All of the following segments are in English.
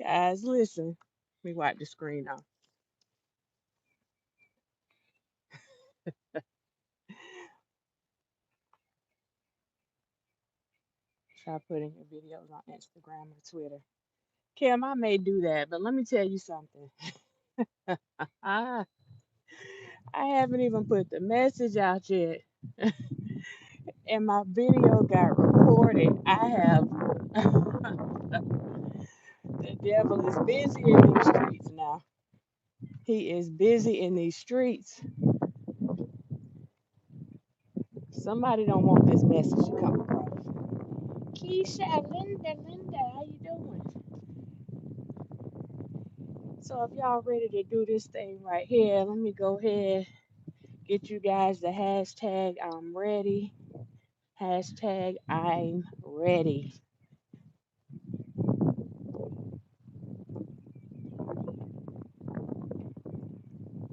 Guys, listen. Let me wipe the screen off. Try putting your videos on Instagram or Twitter. Kim, I may do that, but let me tell you something. I I haven't even put the message out yet. And my video got recorded. I have the devil is busy in these streets now. He is busy in these streets. Somebody don't want this message to come across. Keisha, Linda, how you doing? So if y'all ready to do this thing right here, let me go ahead, get you guys the hashtag I'm ready. Hashtag I'm ready.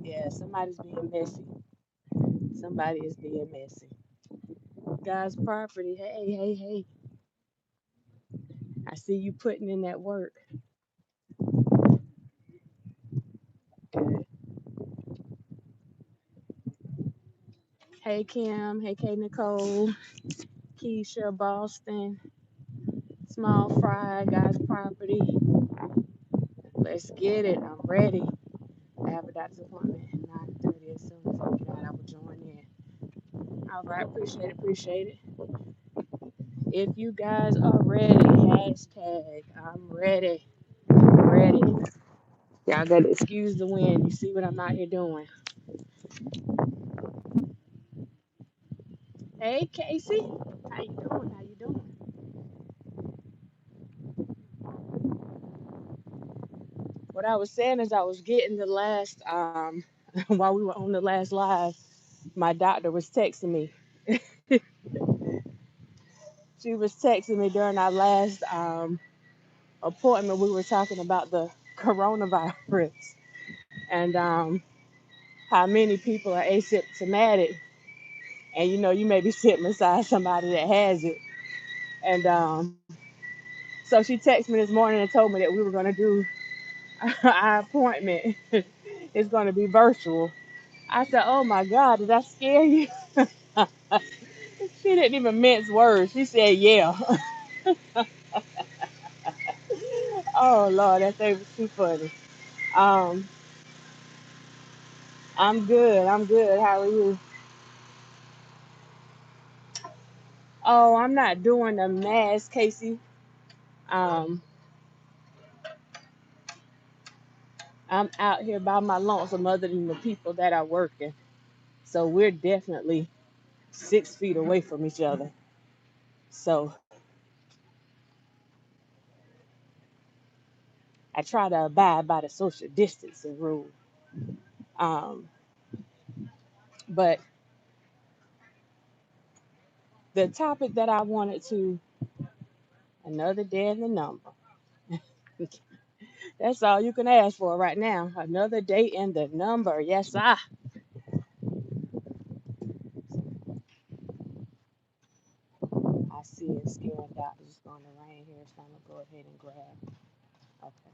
Yeah, somebody's being messy. Somebody is being messy. Guys, property. Hey. I see you putting in that work. Good. Hey Kim. Hey K Nicole. Keisha, Boston. Small fry. Guys, property. Let's get it. I'm ready. I have a doctor's appointment at 9:30. As soon as I get out, I will join in. All right. Appreciate it. If you guys are ready, hashtag I'm ready. Ready. Y'all gotta excuse the wind. You see what I'm out here doing. Hey Casey. How you doing? How you doing? What I was saying is I was getting the last while we were on the last live, my doctor was texting me. She was texting me during our last appointment. We were talking about the coronavirus and how many people are asymptomatic. And you may be sitting beside somebody that has it. And so she texted me this morning and told me that we were going to do our appointment. It's going to be virtual. I said, "Oh my God, did I scare you?" She didn't even mince words. She said, "Yeah." Oh Lord, that thing was too funny. Um, I'm good. I'm good. How are you? Oh, I'm not doing the mass, Casey. Um, I'm out here by my lonesome other than the people that are working. So we're definitely 6 feet away from each other. So I try to abide by the social distancing rule. Um, but the topic that I wanted to, another day in the number. That's all you can ask for right now. Another day in the number. Yes, I see it scaring doctors. It's going to rain here, so I'm going to go ahead and grab. Okay.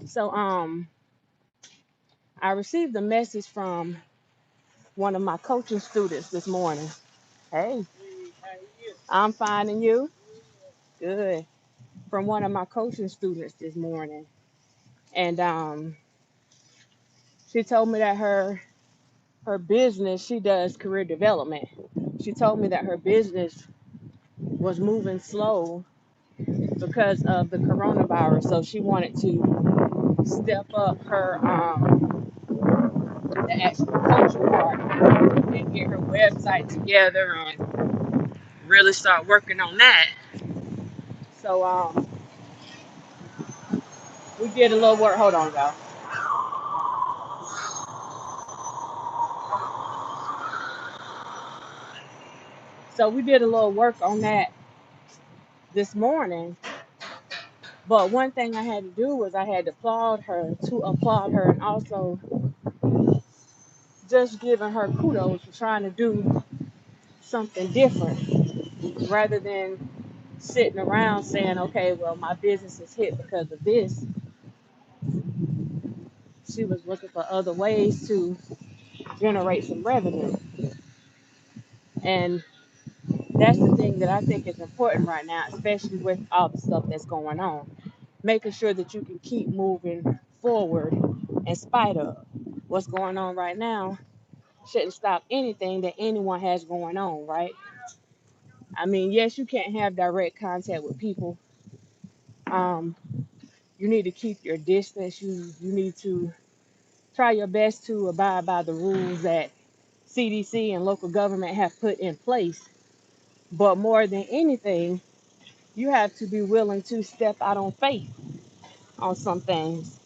So, I received a message from one of my coaching students this morning. Hey, I'm finding you. Good. From one of my coaching students this morning. And she told me that her business, she does career development. She told me that her business was moving slow because of the coronavirus. So she wanted to step up her the actual coaching part and get her website together and really start working on that. So we did a little work. Hold on, y'all. So we did a little work on that this morning. But one thing I had to do was I had to applaud her, and also just giving her kudos for trying to do something different rather than sitting around saying, okay, well, my business is hit because of this. She was looking for other ways to generate some revenue. And that's the thing that I think is important right now, especially with all the stuff that's going on. Making sure that you can keep moving forward in spite of what's going on right now shouldn't stop anything that anyone has going on, right? I mean, yes, you can't have direct contact with people. Um, you need to keep your distance. You need to try your best to abide by the rules that CDC and local government have put in place. But more than anything, you have to be willing to step out on faith on some things.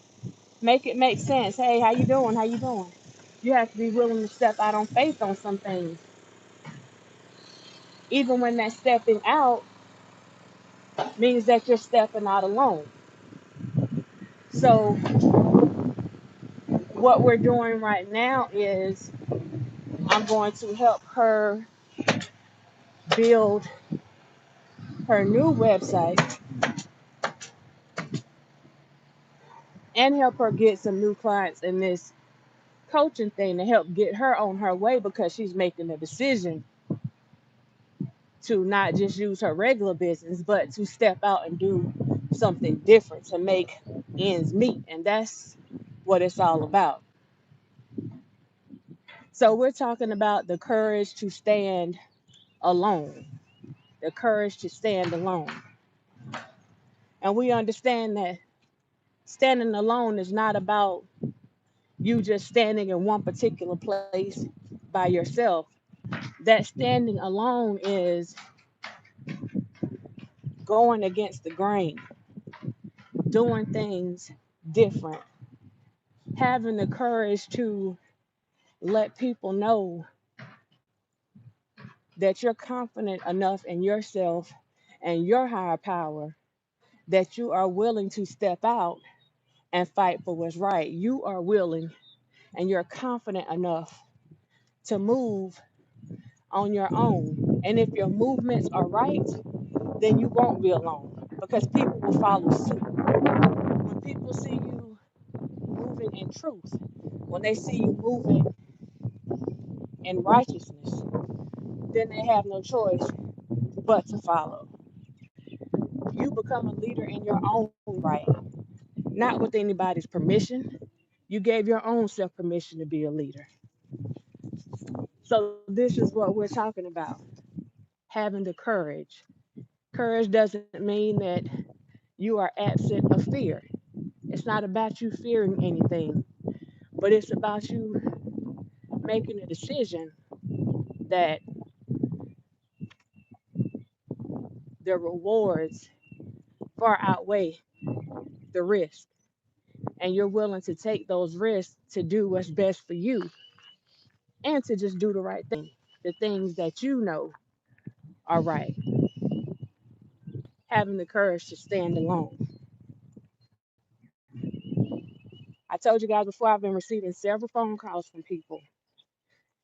Make it make sense. Hey, how you doing? How you doing? You have to be willing to step out on faith on some things. Even when that stepping out means that you're stepping out alone. So what we're doing right now is I'm going to help her build her new website and help her get some new clients in this coaching thing to help get her on her way because she's making a decision to not just use her regular business, but to step out and do something different to make ends meet. And that's what it's all about. So we're talking about the courage to stand alone, the courage to stand alone. And we understand that standing alone is not about you just standing in one particular place by yourself. That standing alone is going against the grain, doing things different, having the courage to let people know that you're confident enough in yourself and your higher power that you are willing to step out and fight for what's right. You are willing and you're confident enough to move on your own. And if your movements are right, then you won't be alone because people will follow suit. When people see you moving in truth, when they see you moving in righteousness, then they have no choice but to follow. You become a leader in your own right, not with anybody's permission. You gave your own self permission to be a leader. So, this is what we're talking about, having the courage. Courage doesn't mean that you are absent of fear. It's not about you fearing anything, but it's about you making a decision that the rewards far outweigh the risk. And you're willing to take those risks to do what's best for you and to just do the right thing, the things that you know are right. Having the courage to stand alone. I told you guys before, I've been receiving several phone calls from people.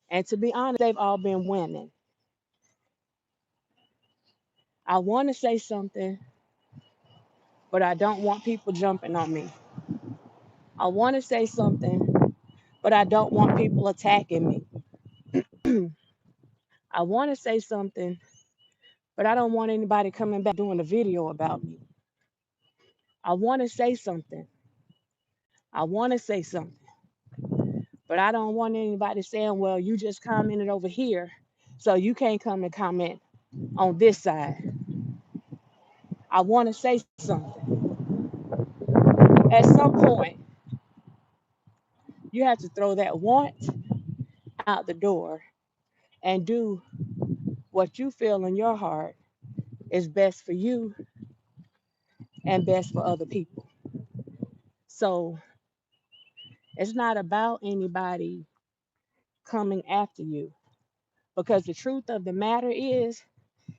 And to be honest, they've all been women. I want to say something, but I don't want people jumping on me. I want to say something, but I don't want people attacking me. I want to say something, but I don't want anybody coming back doing a video about me. I want to say something. I want to say something, but I don't want anybody saying, well, you just commented over here, so you can't come and comment on this side. I want to say something. At some point, you have to throw that want out the door and do what you feel in your heart is best for you and best for other people. So it's not about anybody coming after you because the truth of the matter is,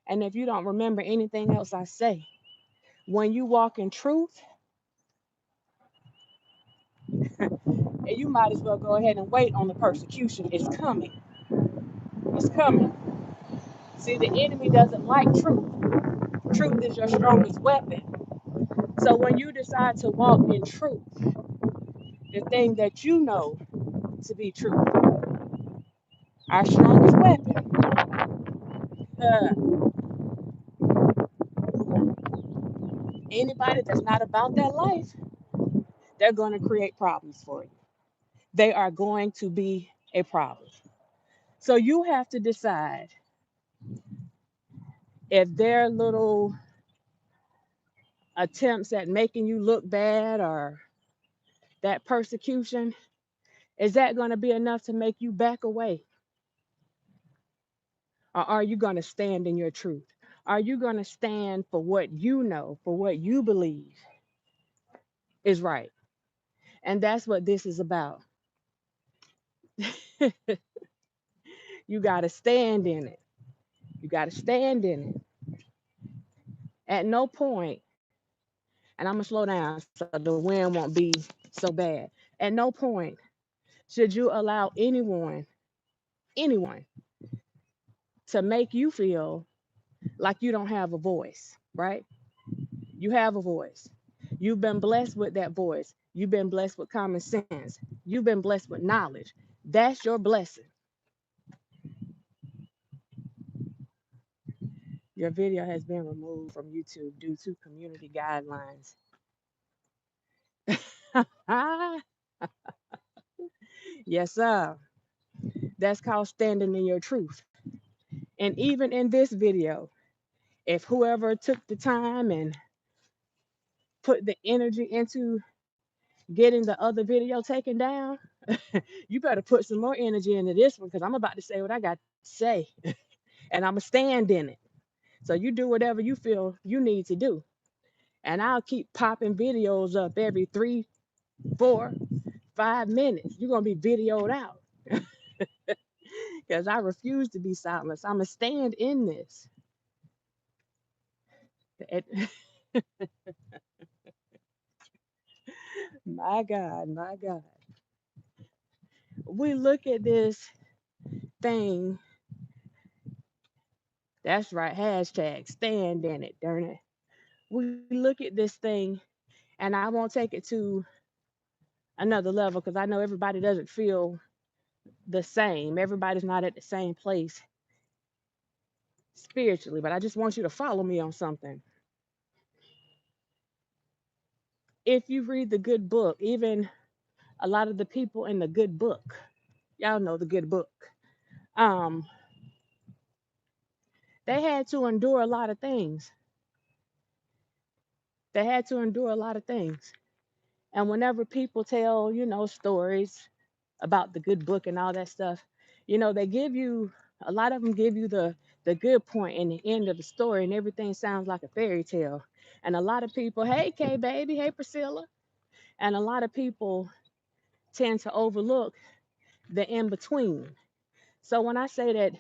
and if you don't remember anything else I say, when you walk in truth, and you might as well go ahead and wait on the persecution. It's coming. It's coming. See, the enemy doesn't like truth. Truth is your strongest weapon. So when you decide to walk in truth, the thing that you know to be true, our strongest weapon, uh, anybody that's not about that life, they're going to create problems for you. They are going to be a problem. So you have to decide if their little attempts at making you look bad or that persecution, is that going to be enough to make you back away? Or are you going to stand in your truth? Are you going to stand for what you know, for what you believe is right? And that's what this is about. You got to stand in it. You got to stand in it. At no point, and I'm going to slow down so the wind won't be so bad. At no point should you allow anyone, to make you feel like you don't have a voice, right? You have a voice. You've been blessed with that voice. You've been blessed with common sense. You've been blessed with knowledge. That's your blessing. Your video has been removed from YouTube due to community guidelines. Yes, sir. That's called standing in your truth. And even in this video, if whoever took the time and put the energy into getting the other video taken down, you better put some more energy into this one because I'm about to say what I got to say and I'm going to stand in it. So you do whatever you feel you need to do. And I'll keep popping videos up every 3, 4, 5 minutes. You're going to be videoed out because I refuse to be silenced. I'm going to stand in this. My God, my God. We look at this thing. That's right. Hashtag stand in it, darn it. We look at this thing, and I won't take it to another level because I know everybody doesn't feel the same. Everybody's not at the same place spiritually, but I just want you to follow me on something. If you read the good book, even a lot of the people in the good book, y'all know the good book, um, they had to endure a lot of things. They had to endure a lot of things. And whenever people tell, stories about the good book and all that stuff, they give you a lot of them give you the good point and the end of the story, and everything sounds like a fairy tale. And a lot of people, hey K baby, hey Priscilla, and a lot of people tend to overlook the in between. So when I say that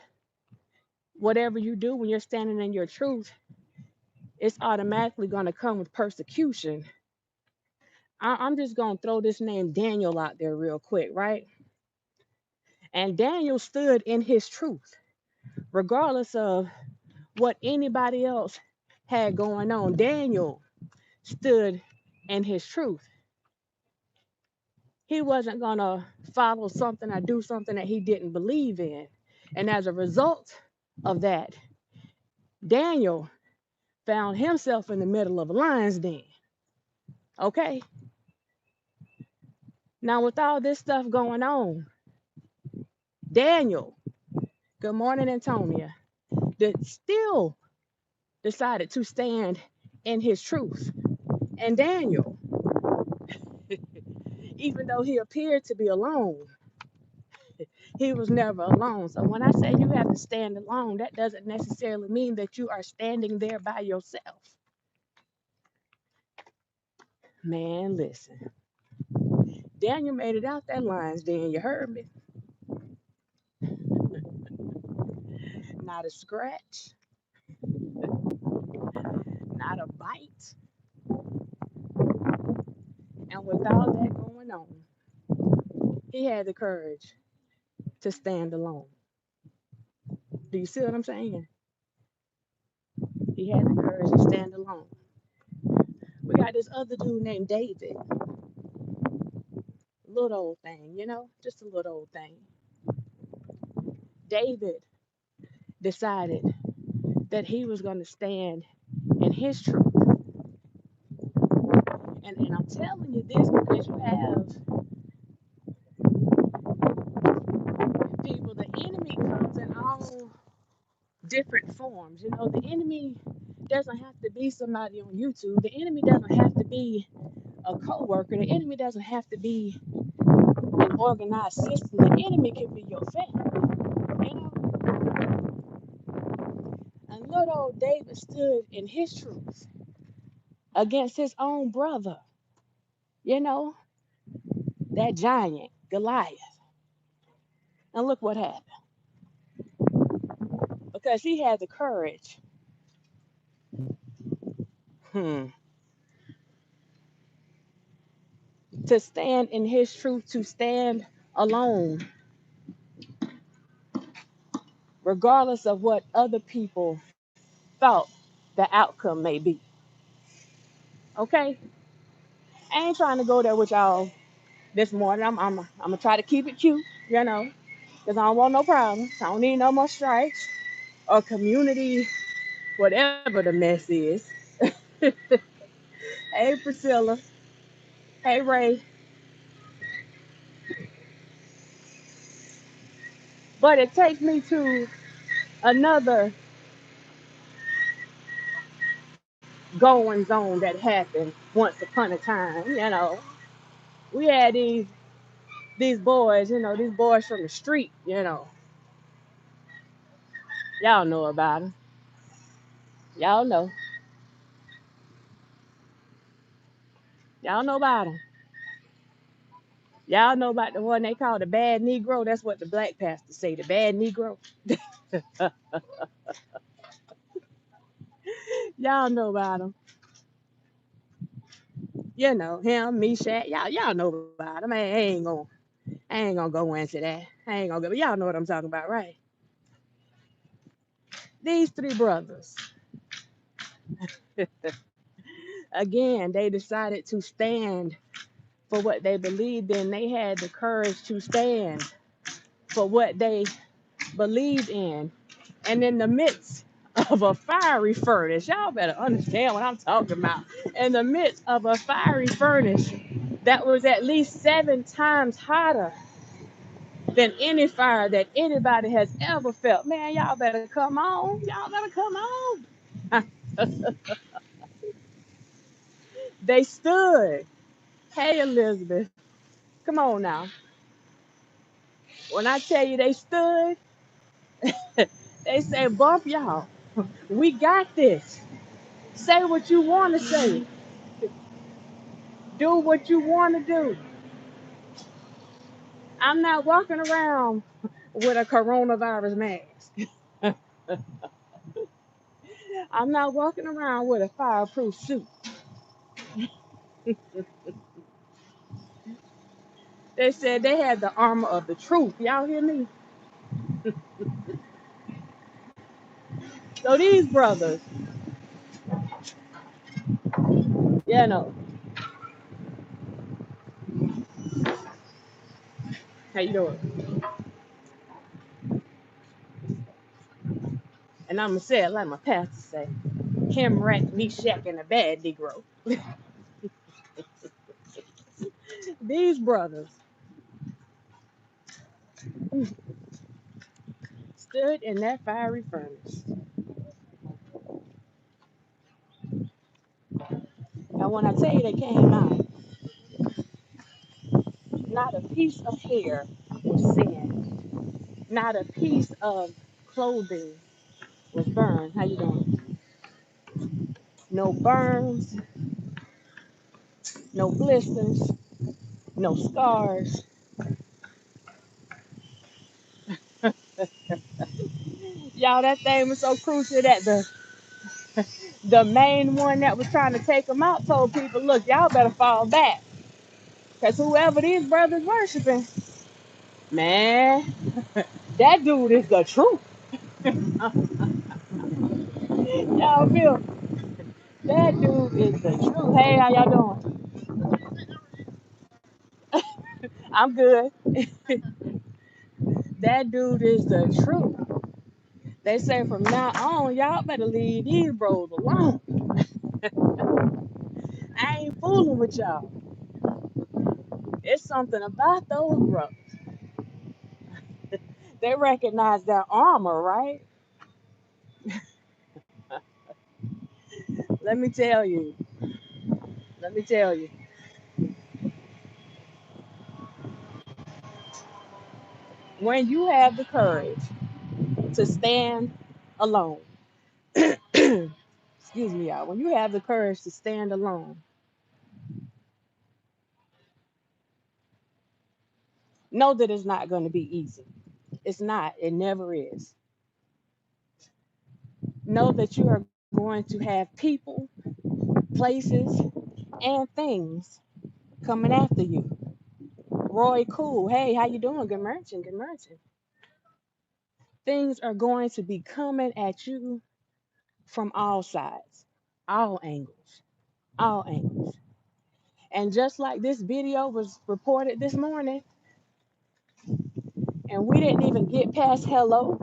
whatever you do when you're standing in your truth, it's automatically going to come with persecution. I'm just going to throw this name Daniel out there real quick, right? And Daniel stood in his truth, regardless of what anybody else had going on. Daniel stood in his truth. He wasn't going to follow something or do something that he didn't believe in. And as a result of that, Daniel found himself in the middle of a lion's den. Okay? Now, with all this stuff going on, Daniel, good morning, Antonia, that still decided to stand in his truth. And Daniel, even though he appeared to be alone, he was never alone. So when I say you have to stand alone, that doesn't necessarily mean that you are standing there by yourself. Man, listen. Daniel made it out that lion's den. You heard me? Not a scratch, not a bite. And with all that going on, he had the courage to stand alone. Do you see what I'm saying? He had the courage to stand alone. We got this other dude named David, little old thing, just a little old thing. David decided that he was going to stand in his truth. And I'm telling you this because you have people, the enemy comes in all different forms. The enemy doesn't have to be somebody on YouTube. The enemy doesn't have to be a co-worker. The enemy doesn't have to be an organized system. The enemy can be your family, And little old David stood in his truth against his own brother, that giant, Goliath. And look what happened. Because he had the courage to stand in his truth, to stand alone, regardless of what other people thought the outcome may be. Okay? I ain't trying to go there with y'all this morning. I'm gonna try to keep it cute, because I don't want no problems. I don't need no more strikes or community, whatever the mess is. Hey Priscilla. Hey Ray. But it takes me to another going zone that happened once upon a time. We had these boys, these boys from the street, Y'all know about them. Y'all know. Y'all know about them. Y'all know about the one they call the bad Negro. That's what the black pastors say, the bad Negro. Y'all know about him. Him, Meshach. Y'all know about him. I ain't gonna go into that. I ain't gonna go. But y'all know what I'm talking about, right? These three brothers, again, they decided to stand for what they believed in. They had the courage to stand for what they believed in. And in the midst of a fiery furnace, y'all better understand what I'm talking about. In the midst of a fiery furnace that was at least 7 times hotter than any fire that anybody has ever felt. Man, y'all better come on. Y'all better come on. They stood. Hey, Elizabeth. Come on now. When I tell you they stood, they said, bump y'all. We got this. Say what you want to say. Do what you want to do. I'm not walking around with a coronavirus mask. I'm not walking around with a fireproof suit. They said they had the armor of the truth. Y'all hear me? So these brothers, you know, how you doing? And I'm going to say it like my pastor say, Kimrat, Meshach, and a bad Negro. These brothers stood in that fiery furnace. And when I tell you they came out, not a piece of hair was singed. Not a piece of clothing was burned. How you doing? No burns, no blisters, no scars. Y'all, that thing was so crucial that the main one that was trying to take them out told people, look, y'all better fall back. Because whoever these brothers worshiping, man, that dude is the truth. Y'all y'all feel? That dude is the truth. Hey, how y'all doing? I'm good. That dude is the truth. They say from now on, y'all better leave these bros alone. I ain't fooling with y'all. It's something about those bros. They recognize their armor, right? Let me tell you. Let me tell you. When you have the courage to stand alone, excuse me, y'all. When you have the courage to stand alone, know that it's not going to be easy. It's not. It never is. Know that you are going to have people, places, and things coming after you. Roy Cool, hey, how you doing? Good merchant, good merchant. Things are going to be coming at you from all sides, all angles, all angles. And just like this video was reported this morning, and we didn't even get past hello,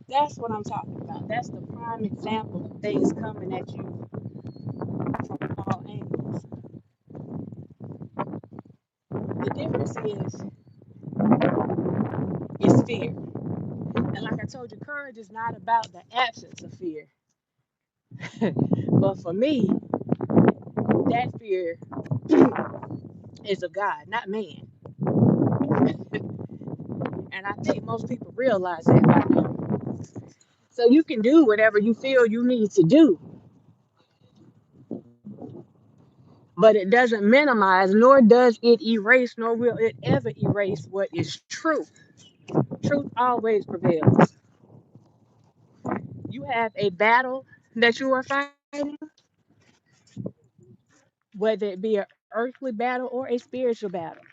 that's what I'm talking about. That's the prime example of things coming at you from all angles. The difference is fear. And like I told you, courage is not about the absence of fear. But for me, that fear is of God, not man. And I think most people realize that by now. So you can do whatever you feel you need to do, but it doesn't minimize, nor does it erase, nor will it ever erase what is true. Truth always prevails. You have a battle that you are fighting, whether it be an earthly battle or a spiritual battle.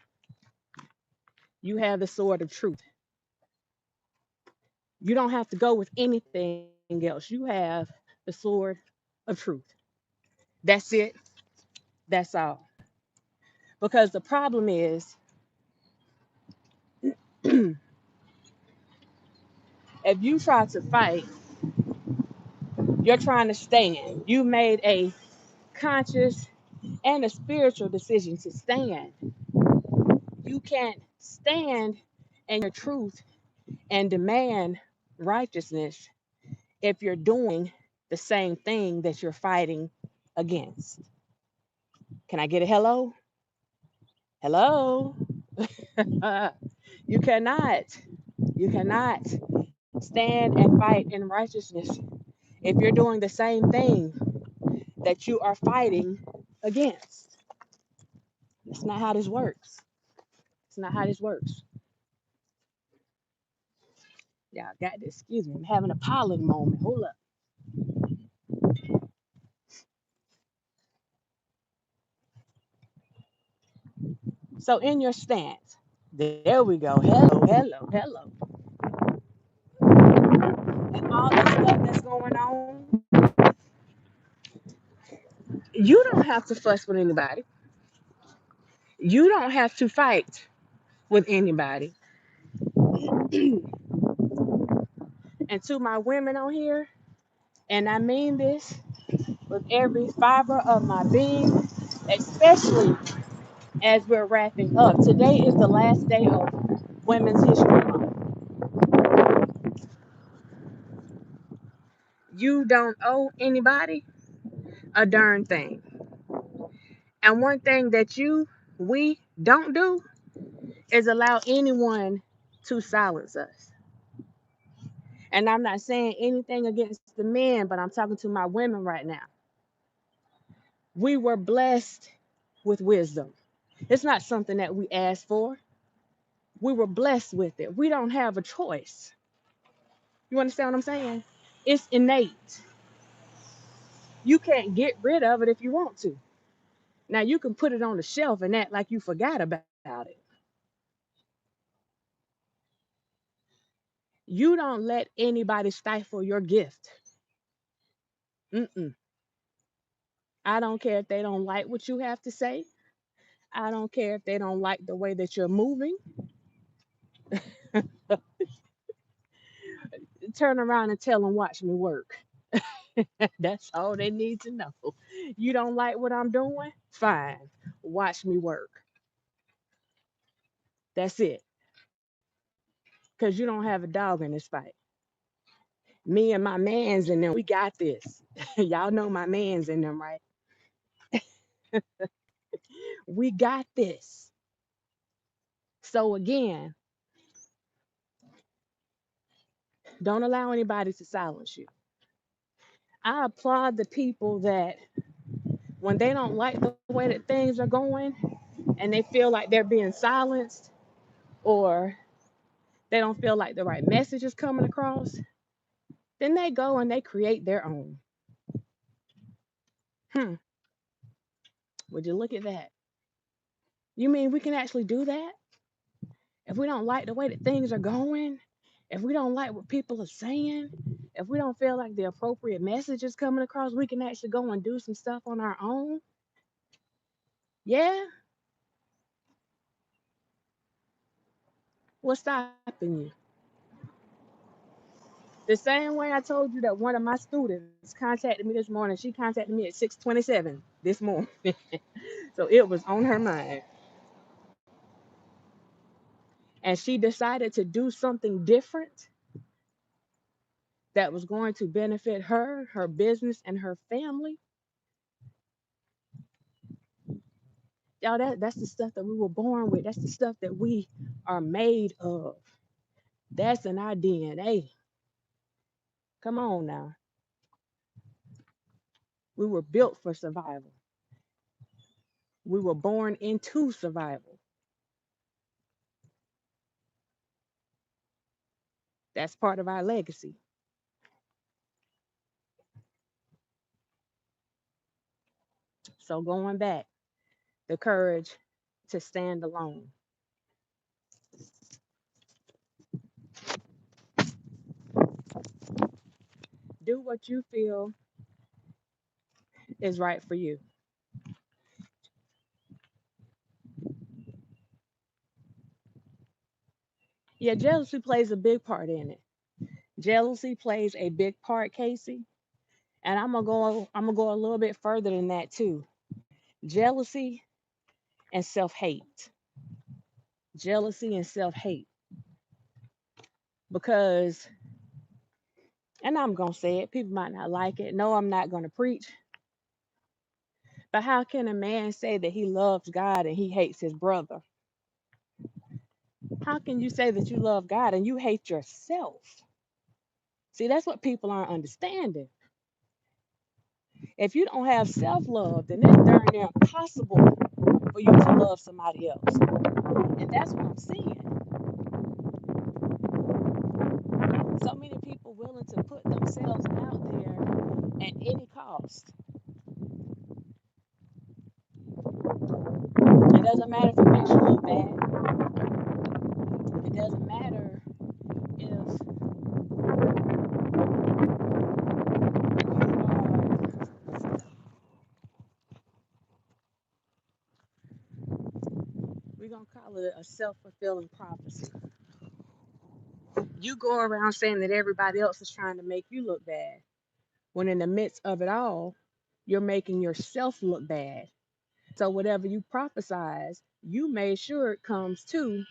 You have the sword of truth. You don't have to go with anything else. You have the sword of truth. That's it. That's all. Because the problem is, if you try to fight, you're trying to stand. You made a conscious and a spiritual decision to stand. You can't stand in your truth and demand righteousness if you're doing the same thing that you're fighting against. Can I get a hello? Hello? You cannot. You cannot stand and fight in righteousness if you're doing the same thing that you are fighting against. That's not how this works. It's not how this works. Y'all got this. Excuse me. I'm having a pollen moment. Hold up. So in your stance, there we go. Hello, hello, hello. And all this stuff that's going on, you don't have to fuss with anybody. You don't have to fight with anybody. And to my women on here, and I mean this with every fiber of my being, especially as we're wrapping up. Today is the last day of Women's History Month. You don't owe anybody a darn thing. And one thing that we don't do is allow anyone to silence us. And I'm not saying anything against the men, but I'm talking to my women right now. We were blessed with wisdom. It's not something that we asked for. We were blessed with it. We don't have a choice. You understand what I'm saying? It's innate. You can't get rid of it if you want to. Now you can put it on the shelf and act like you forgot about it. You don't let anybody stifle your gift. Mm-mm. I don't care if they don't like what you have to say. I don't care if they don't like the way that you're moving. Turn around and tell them, watch me work. That's all they need to know. You don't like what I'm doing? Fine. Watch me work. That's it. Because you don't have a dog in this fight. Me and my mans in them, we got this. Y'all know my mans in them, right? We got this. So again, don't allow anybody to silence you. I applaud the people that when they don't like the way that things are going and they feel like they're being silenced or they don't feel like the right message is coming across, then they go and they create their own. Hmm, would you look at that? You mean we can actually do that? If we don't like the way that things are going, if we don't like what people are saying, if we don't feel like the appropriate message is coming across, we can actually go and do some stuff on our own. Yeah, what's stopping you? The same way I told you that one of my students contacted me this morning. She contacted me at 6:27 this morning. So it was on her mind. And she decided to do something different that was going to benefit her, her business, and her family. Y'all, that's the stuff that we were born with. That's the stuff that we are made of. That's in our DNA. Come on now. We were built for survival. We were born into survival. That's part of our legacy. So going back, the courage to stand alone. Do what you feel is right for you. Yeah, jealousy plays a big part in it. Jealousy plays a big part, Casey. And I'm gonna go a little bit further than that too. Jealousy and self-hate. Jealousy and self-hate. Because, and I'm gonna say it, people might not like it. No, I'm not gonna preach. But how can a man say that he loves God and he hates his brother? How can you say that you love God and you hate yourself? See, that's what people aren't understanding. If you don't have self-love, then it's darn near impossible for you to love somebody else. And that's what I'm seeing. So many people willing to put themselves out there at any cost. It doesn't matter if it makes you look bad. It doesn't matter if we're going to call it a self-fulfilling prophecy. You go around saying that everybody else is trying to make you look bad, when in the midst of it all, you're making yourself look bad. So whatever you prophesize, you made sure it comes to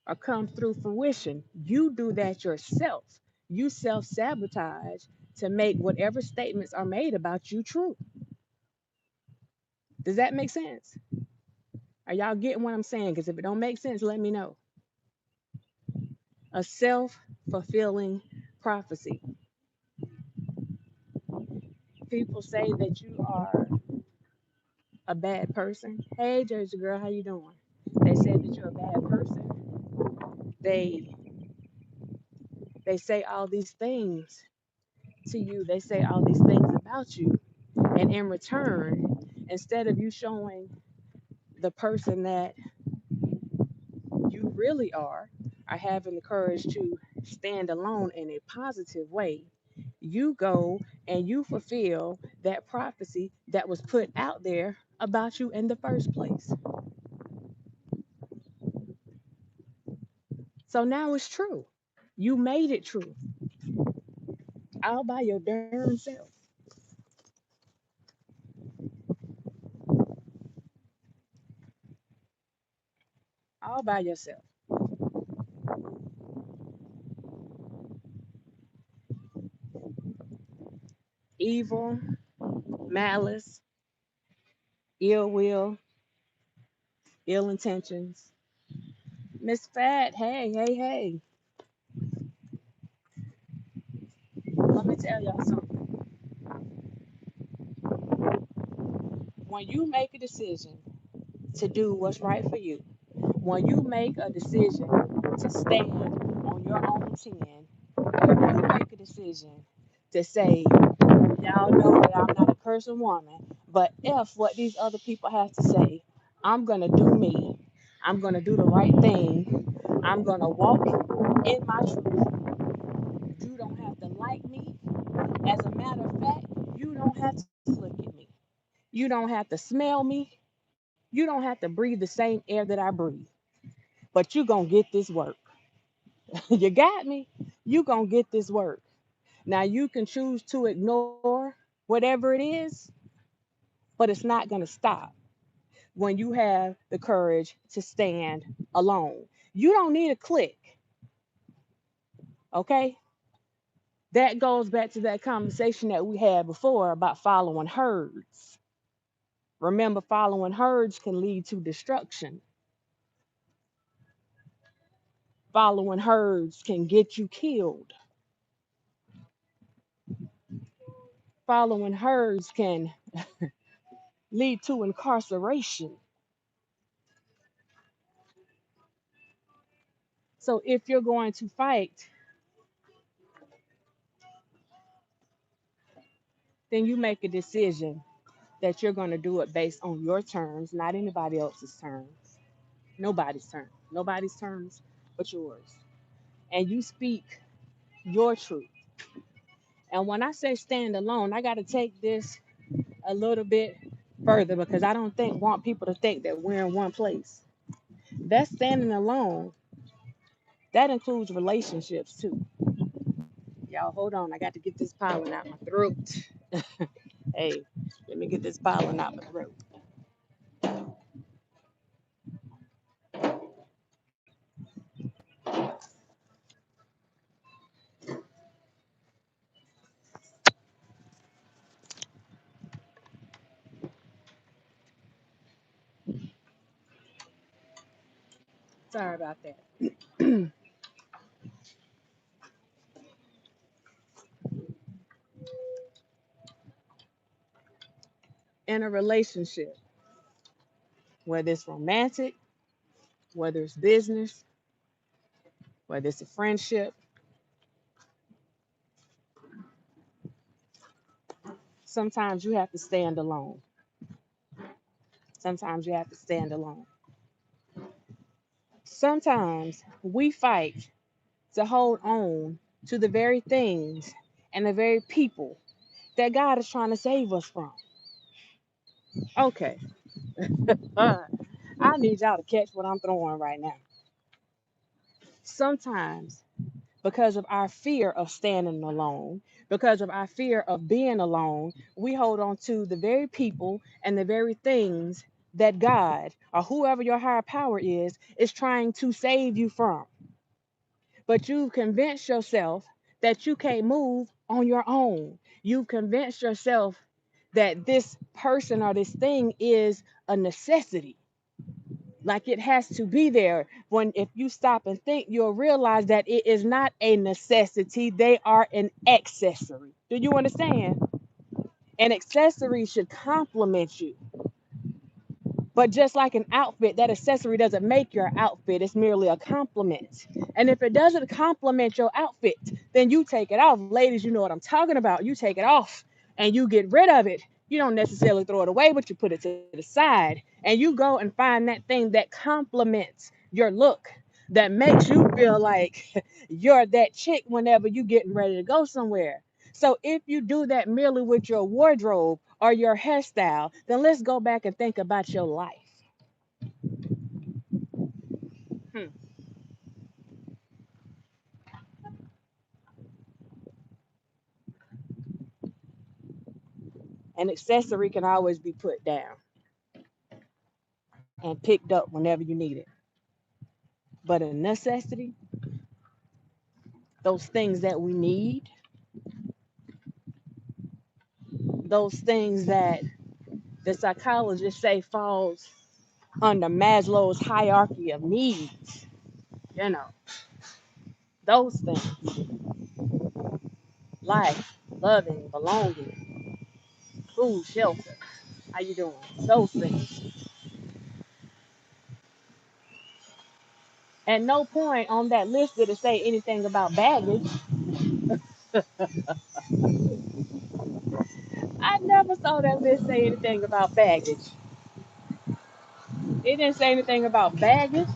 or comes through fruition. You do that yourself. You self-sabotage to make whatever statements are made about you true. Does that make sense? Are y'all getting what I'm saying? Because if it don't make sense, let me know. A self-fulfilling prophecy. People say that you are a bad person. Hey, Jersey girl, how you doing? They say that you're a bad person. They they say all these things to you. They say all these things about you. And in return, instead of you showing the person that you really are having the courage to stand alone in a positive way, you go and you fulfill that prophecy that was put out there about you in the first place. So now it's true. You made it true all by your darn self. All by yourself. Evil, malice, ill will, ill intentions. Miss Fat, hey, hey, hey. Let me tell y'all something. When you make a decision to do what's right for you, when you make a decision to stand on your own 10, when you make a decision to say, y'all know that I'm not a cursing woman, but if what these other people have to say, I'm going to do me. I'm going to do the right thing. I'm going to walk in my truth. You don't have to like me. As a matter of fact, you don't have to look at me. You don't have to smell me. You don't have to breathe the same air that I breathe. But you going to get this work. You got me? You going to get this work. Now you can choose to ignore whatever it is, but it's not going to stop when you have the courage to stand alone. You don't need a clique, okay? That goes back to that conversation that we had before about following herds. Remember, following herds can lead to destruction. Following herds can get you killed. Following herds can lead to incarceration. So if you're going to fight, then you make a decision that you're going to do it based on your terms, not anybody else's terms. Nobody's terms but yours. And you speak your truth. And when I say stand alone, I got to take this a little bit further because I don't want people to think that we're in one place. That standing alone, that includes relationships too. Y'all, hold on. I got to get this pollen out my throat. Hey, let me get this pollen out my throat. Sorry about that. In a relationship, whether it's romantic, whether it's business, whether it's a friendship, sometimes you have to stand alone. Sometimes you have to stand alone. Sometimes we fight to hold on to the very things and the very people that God is trying to save us from. Okay, I need y'all to catch what I'm throwing right now. Sometimes, because of our fear of standing alone, because of our fear of being alone, we hold on to the very people and the very things that God or whoever your higher power is trying to save you from. But you've convinced yourself that you can't move on your own. You've convinced yourself that this person or this thing is a necessity. Like it has to be there. When if you stop and think, you'll realize that it is not a necessity. They are an accessory. Do you understand? An accessory should complement you. But just like an outfit, that accessory doesn't make your outfit. It's merely a complement. And if it doesn't complement your outfit, then you take it off. Ladies, you know what I'm talking about. You take it off and you get rid of it. You don't necessarily throw it away, but you put it to the side and you go and find that thing that complements your look. that makes you feel like you're that chick whenever you getting ready to go somewhere. So if you do that merely with your wardrobe or your hairstyle, then let's go back and think about your life. Hmm. An accessory can always be put down and picked up whenever you need it. But a necessity, those things that we need, those things that the psychologists say falls under Maslow's hierarchy of needs, you know, those things, life, loving, belonging, food, shelter, how you doing? Those things. At no point on that list did it say anything about baggage. I never saw that list say anything about baggage. It didn't say anything about baggage.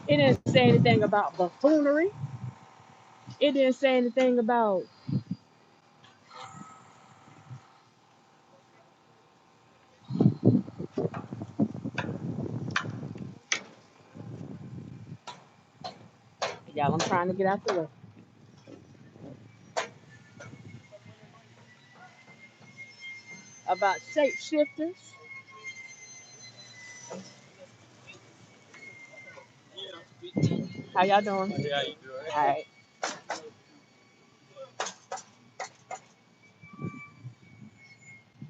It didn't say anything about buffoonery. It didn't say anything about, y'all, I'm trying to get out the way, about shapeshifters. How y'all doing? Yeah, you doing? All right.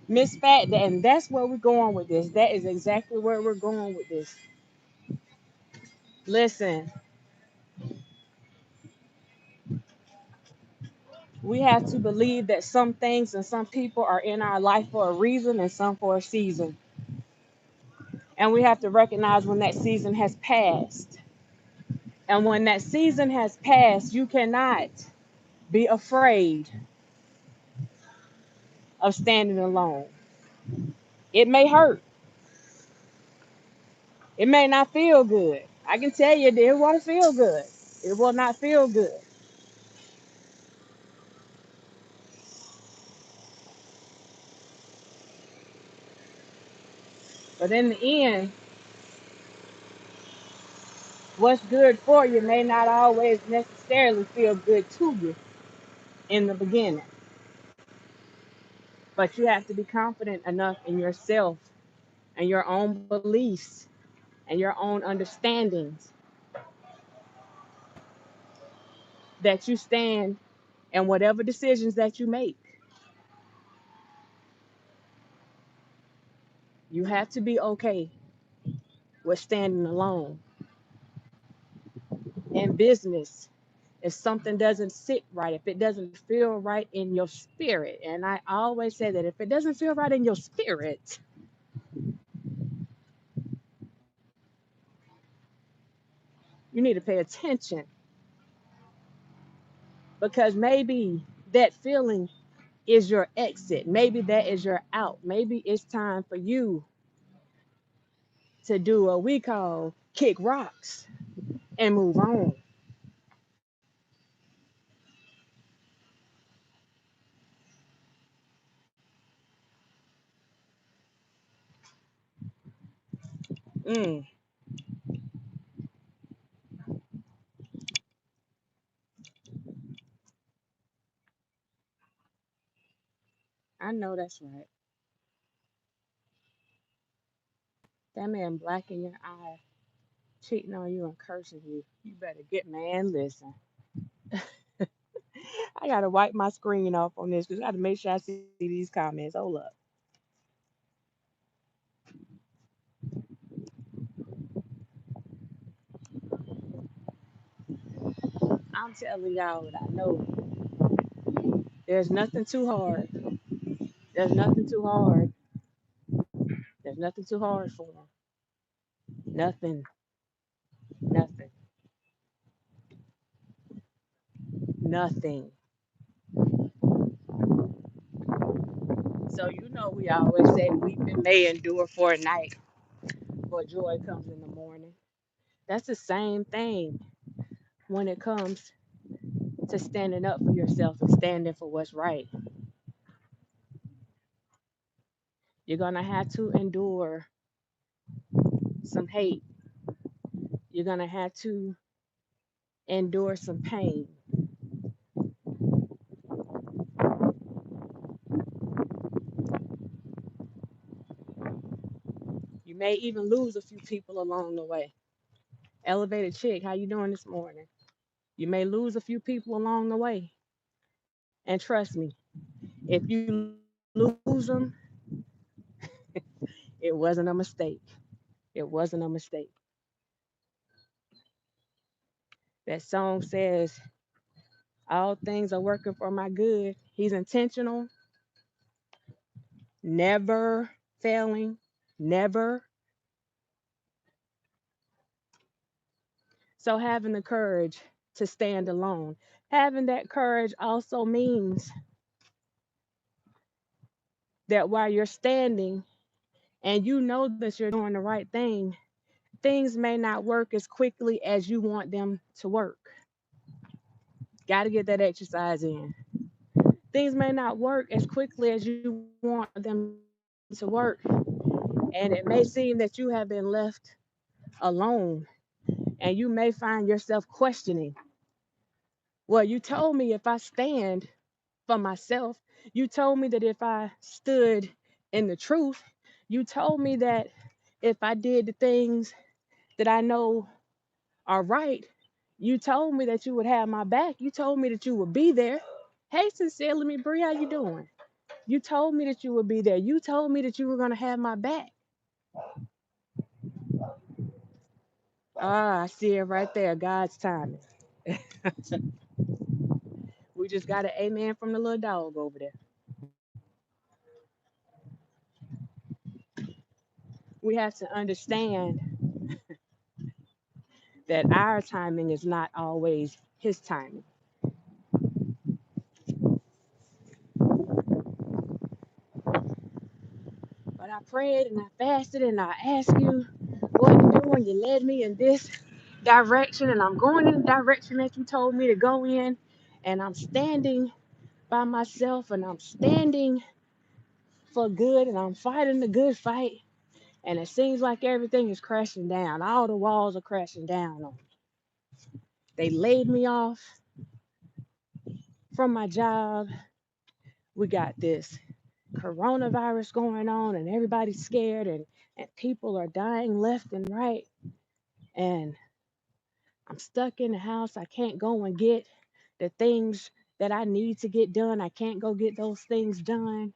Miss Fat, and that's where we're going with this. That is exactly where we're going with this. Listen, we have to believe that some things and some people are in our life for a reason and some for a season. And we have to recognize when that season has passed. And when that season has passed, you cannot be afraid of standing alone. It may hurt. It may not feel good. I can tell you it won't feel good. It will not feel good. But in the end, what's good for you may not always necessarily feel good to you in the beginning. But you have to be confident enough in yourself and your own beliefs and your own understandings that you stand in whatever decisions that you make. You have to be okay with standing alone. In business, if something doesn't sit right, if it doesn't feel right in your spirit, and I always say that if it doesn't feel right in your spirit, you need to pay attention because maybe that feeling is your exit. Maybe that is your out. Maybe it's time for you to do what we call kick rocks and move on. Mm, I know that's right. That man black in your eye, cheating on you and cursing you. You better get, man, listen. I gotta wipe my screen off on this because I gotta make sure I see these comments. Hold up. I'm telling y'all what I know. There's nothing too hard. There's nothing too hard. There's nothing too hard for them. Nothing. Nothing. Nothing. So you know we always say weeping may endure for a night, but joy comes in the morning. That's the same thing. when it comes to standing up for yourself and standing for what's right. You're going to have to endure some hate. You're going to have to endure some pain. You may even lose a few people along the way. Elevated chick, how you doing this morning? You may lose a few people along the way. And trust me, if you lose them, it wasn't a mistake. It wasn't a mistake. That song says, all things are working for my good. He's intentional, never failing, never. So having the courage to stand alone. Having that courage also means that while you're standing and you know that you're doing the right thing, things may not work as quickly as you want them to work. Got to get that exercise in. Things may not work as quickly as you want them to work. And it may seem that you have been left alone, and you may find yourself questioning, well, you told me if I stand for myself, you told me that if I stood in the truth, you told me that if I did the things that I know are right, you told me that you would have my back. You told me that you would be there. Hey, Sincerely Me Bree, how you doing? You told me that you would be there. You told me that you were going to have my back. Ah, I see it right there. God's timing. We just got an amen from the little dog over there. We have to understand that our timing is not always his timing. But I prayed and I fasted and I asked you, what you doing? You led me in this direction, and I'm going in the direction that you told me to go in. And I'm standing by myself, and I'm standing for good, and I'm fighting the good fight. And it seems like everything is crashing down. All the walls are crashing down on me. They laid me off from my job. We got this coronavirus going on, and everybody's scared, and people are dying left and right. And I'm stuck in the house. I can't go and get the things that I need to get done. I can't go get those things done.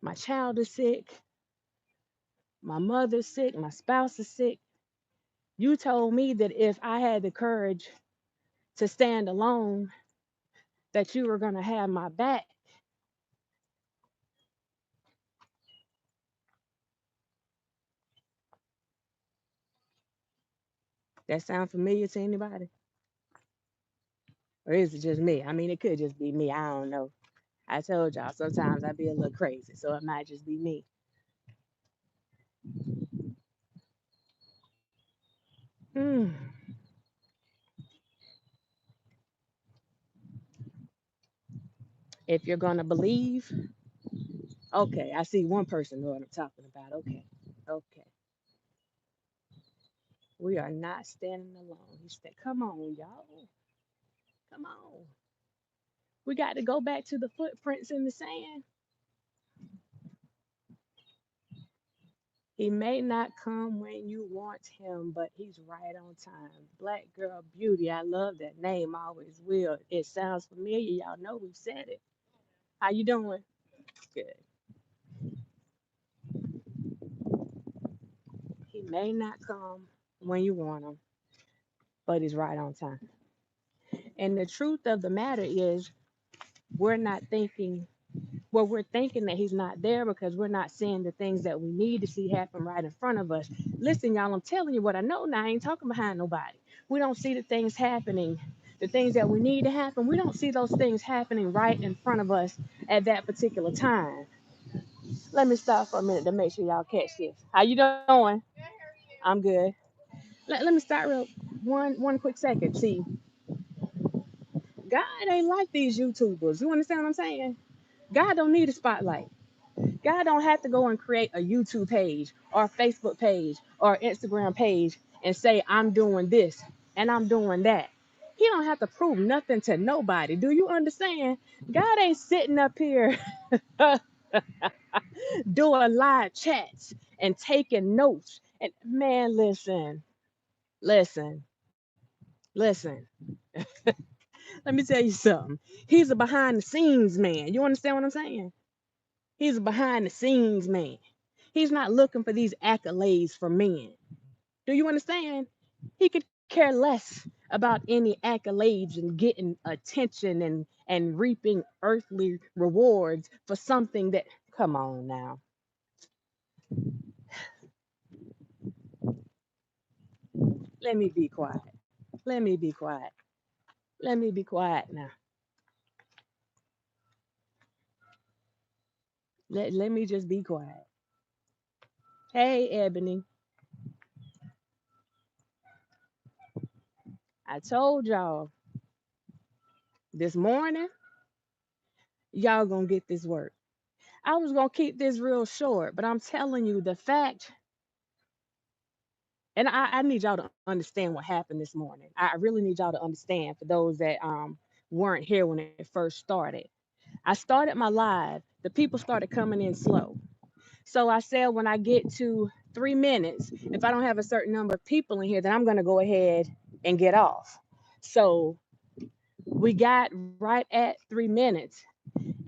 My child is sick. My mother's sick. My spouse is sick. You told me that if I had the courage to stand alone, that you were going to have my back. That sound familiar to anybody? Or is it just me? I mean, it could just be me. I don't know. I told y'all sometimes I be a little crazy, so it might just be me. Mm. If you're going to believe, okay, I see one person know what I'm talking about. Okay, okay. We are not standing alone. He said, come on, y'all. Come on. We got to go back to the footprints in the sand. He may not come when you want him, but he's right on time. Black Girl Beauty, I love that name, always will. It sounds familiar. Y'all know who said it. How you doing? Good. He may not come when you want him, but he's right on time. And the truth of the matter is, we're not thinking, well, we're thinking that he's not there because we're not seeing the things that we need to see happen right in front of us. Listen, y'all, I'm telling you what I know now. I ain't talking behind nobody. We don't see the things happening, the things that we need to happen. We don't see those things happening right in front of us at that particular time. Let me stop for a minute to make sure y'all catch this. How you doing? I'm good. Let me start real one quick second. See, God ain't like these YouTubers. You understand what I'm saying? God don't need a spotlight. God don't have to go and create a YouTube page or a Facebook page or Instagram page and say, I'm doing this and I'm doing that. He don't have to prove nothing to nobody. Do you understand? God ain't sitting up here doing live chats and taking notes. And man, listen, listen. Let me tell you something. He's a behind the scenes man. You understand what I'm saying? He's a behind the scenes man. He's not looking for these accolades from men. Do you understand? He could care less about any accolades and getting attention and reaping earthly rewards for something that, come on now. Let me be quiet. Let me be quiet. Let me be quiet now. Let me just be quiet. Hey, Ebony, I told y'all this morning, y'all gonna get this work. I was gonna keep this real short, but I'm telling you the fact, and I need y'all to understand what happened this morning. I really need y'all to understand for those that weren't here when it first started. I started my live, the people started coming in slow. So I said when I get to 3 minutes, if I don't have a certain number of people in here, then I'm gonna go ahead and get off. So we got right at 3 minutes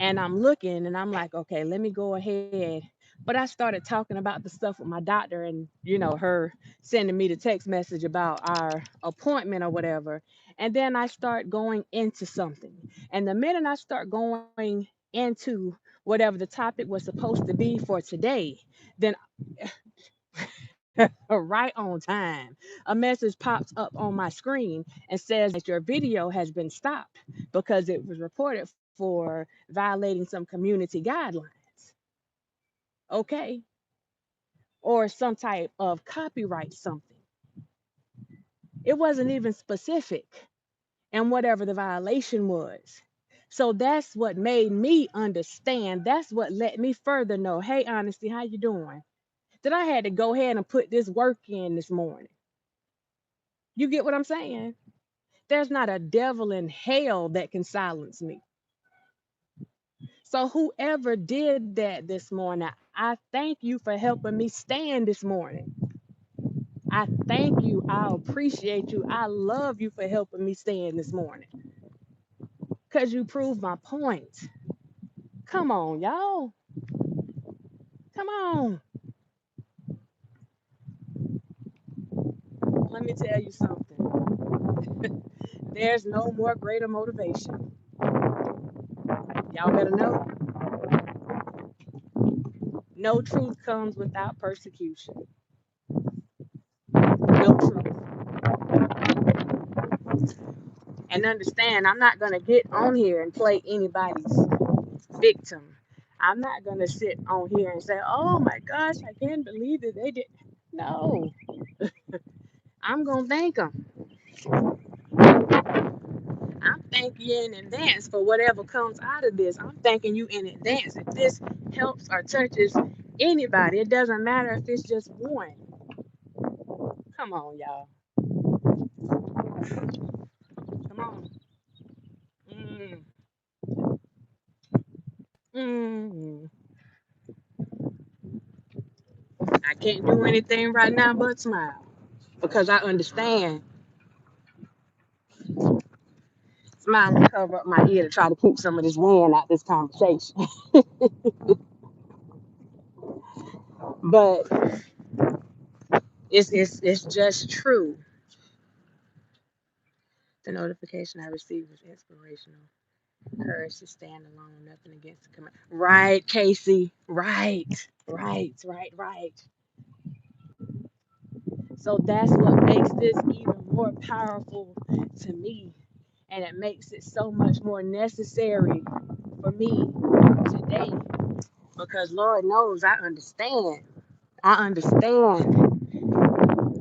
and I'm looking and I'm like, okay, let me go ahead. But I started talking about the stuff with my doctor and, her sending me the text message about our appointment or whatever. And then I start going into something. And the minute I start going into whatever the topic was supposed to be for today, then right on time, a message pops up on my screen and says that your video has been stopped because it was reported for violating some community guidelines. Okay. Or some type of copyright something. It wasn't even specific and whatever the violation was. So that's what made me understand. That's what let me further know, hey, Honesty, how you doing? That I had to go ahead and put this work in this morning. You get what I'm saying? There's not a devil in hell that can silence me. So whoever did that this morning, I thank you for helping me stand this morning. I thank you. I appreciate you. I love you for helping me stand this morning. Because you proved my point. Come on, y'all. Come on. Let me tell you something. There's no more greater motivation. Y'all better know. No truth comes without persecution. No truth. And understand, I'm not going to get on here and play anybody's victim. I'm not going to sit on here and say, oh my gosh, I can't believe that they did. No, I'm going to thank them. I'm thanking you in advance for whatever comes out of this. I'm thanking you in advance. If this helps or touches anybody, it doesn't matter if it's just one. Come on, y'all. Come on. Mm, mm. I can't do anything right now but smile because I understand. Smile and cover up my ear to try to keep some of this wind out this conversation. But it's just true. The notification I received was inspirational. Courage to stand alone, nothing against the command. Right, Casey. Right. So that's what makes this even more powerful to me. And it makes it so much more necessary for me today. Because Lord knows I understand. I understand.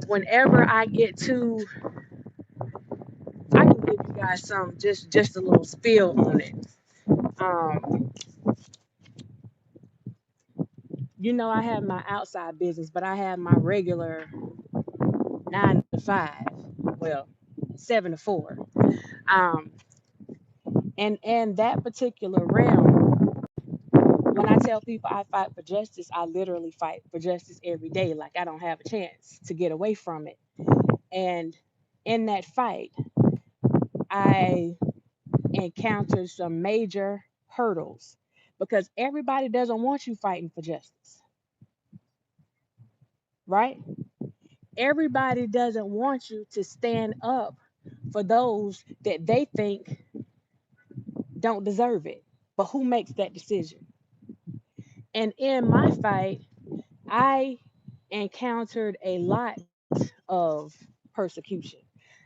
Whenever I get to, I can give you guys some just a little spill on it. Um, I have my outside business, but I have my regular 9 to 5. Well, 7 to 4. Um, and that particular realm, when I tell people I fight for justice, I literally fight for justice every day. Like I don't have a chance to get away from it. And in that fight, I encountered some major hurdles because everybody doesn't want you fighting for justice, right? Everybody doesn't want you to stand up for those that they think don't deserve it. But who makes that decision? And in my fight, I encountered a lot of persecution.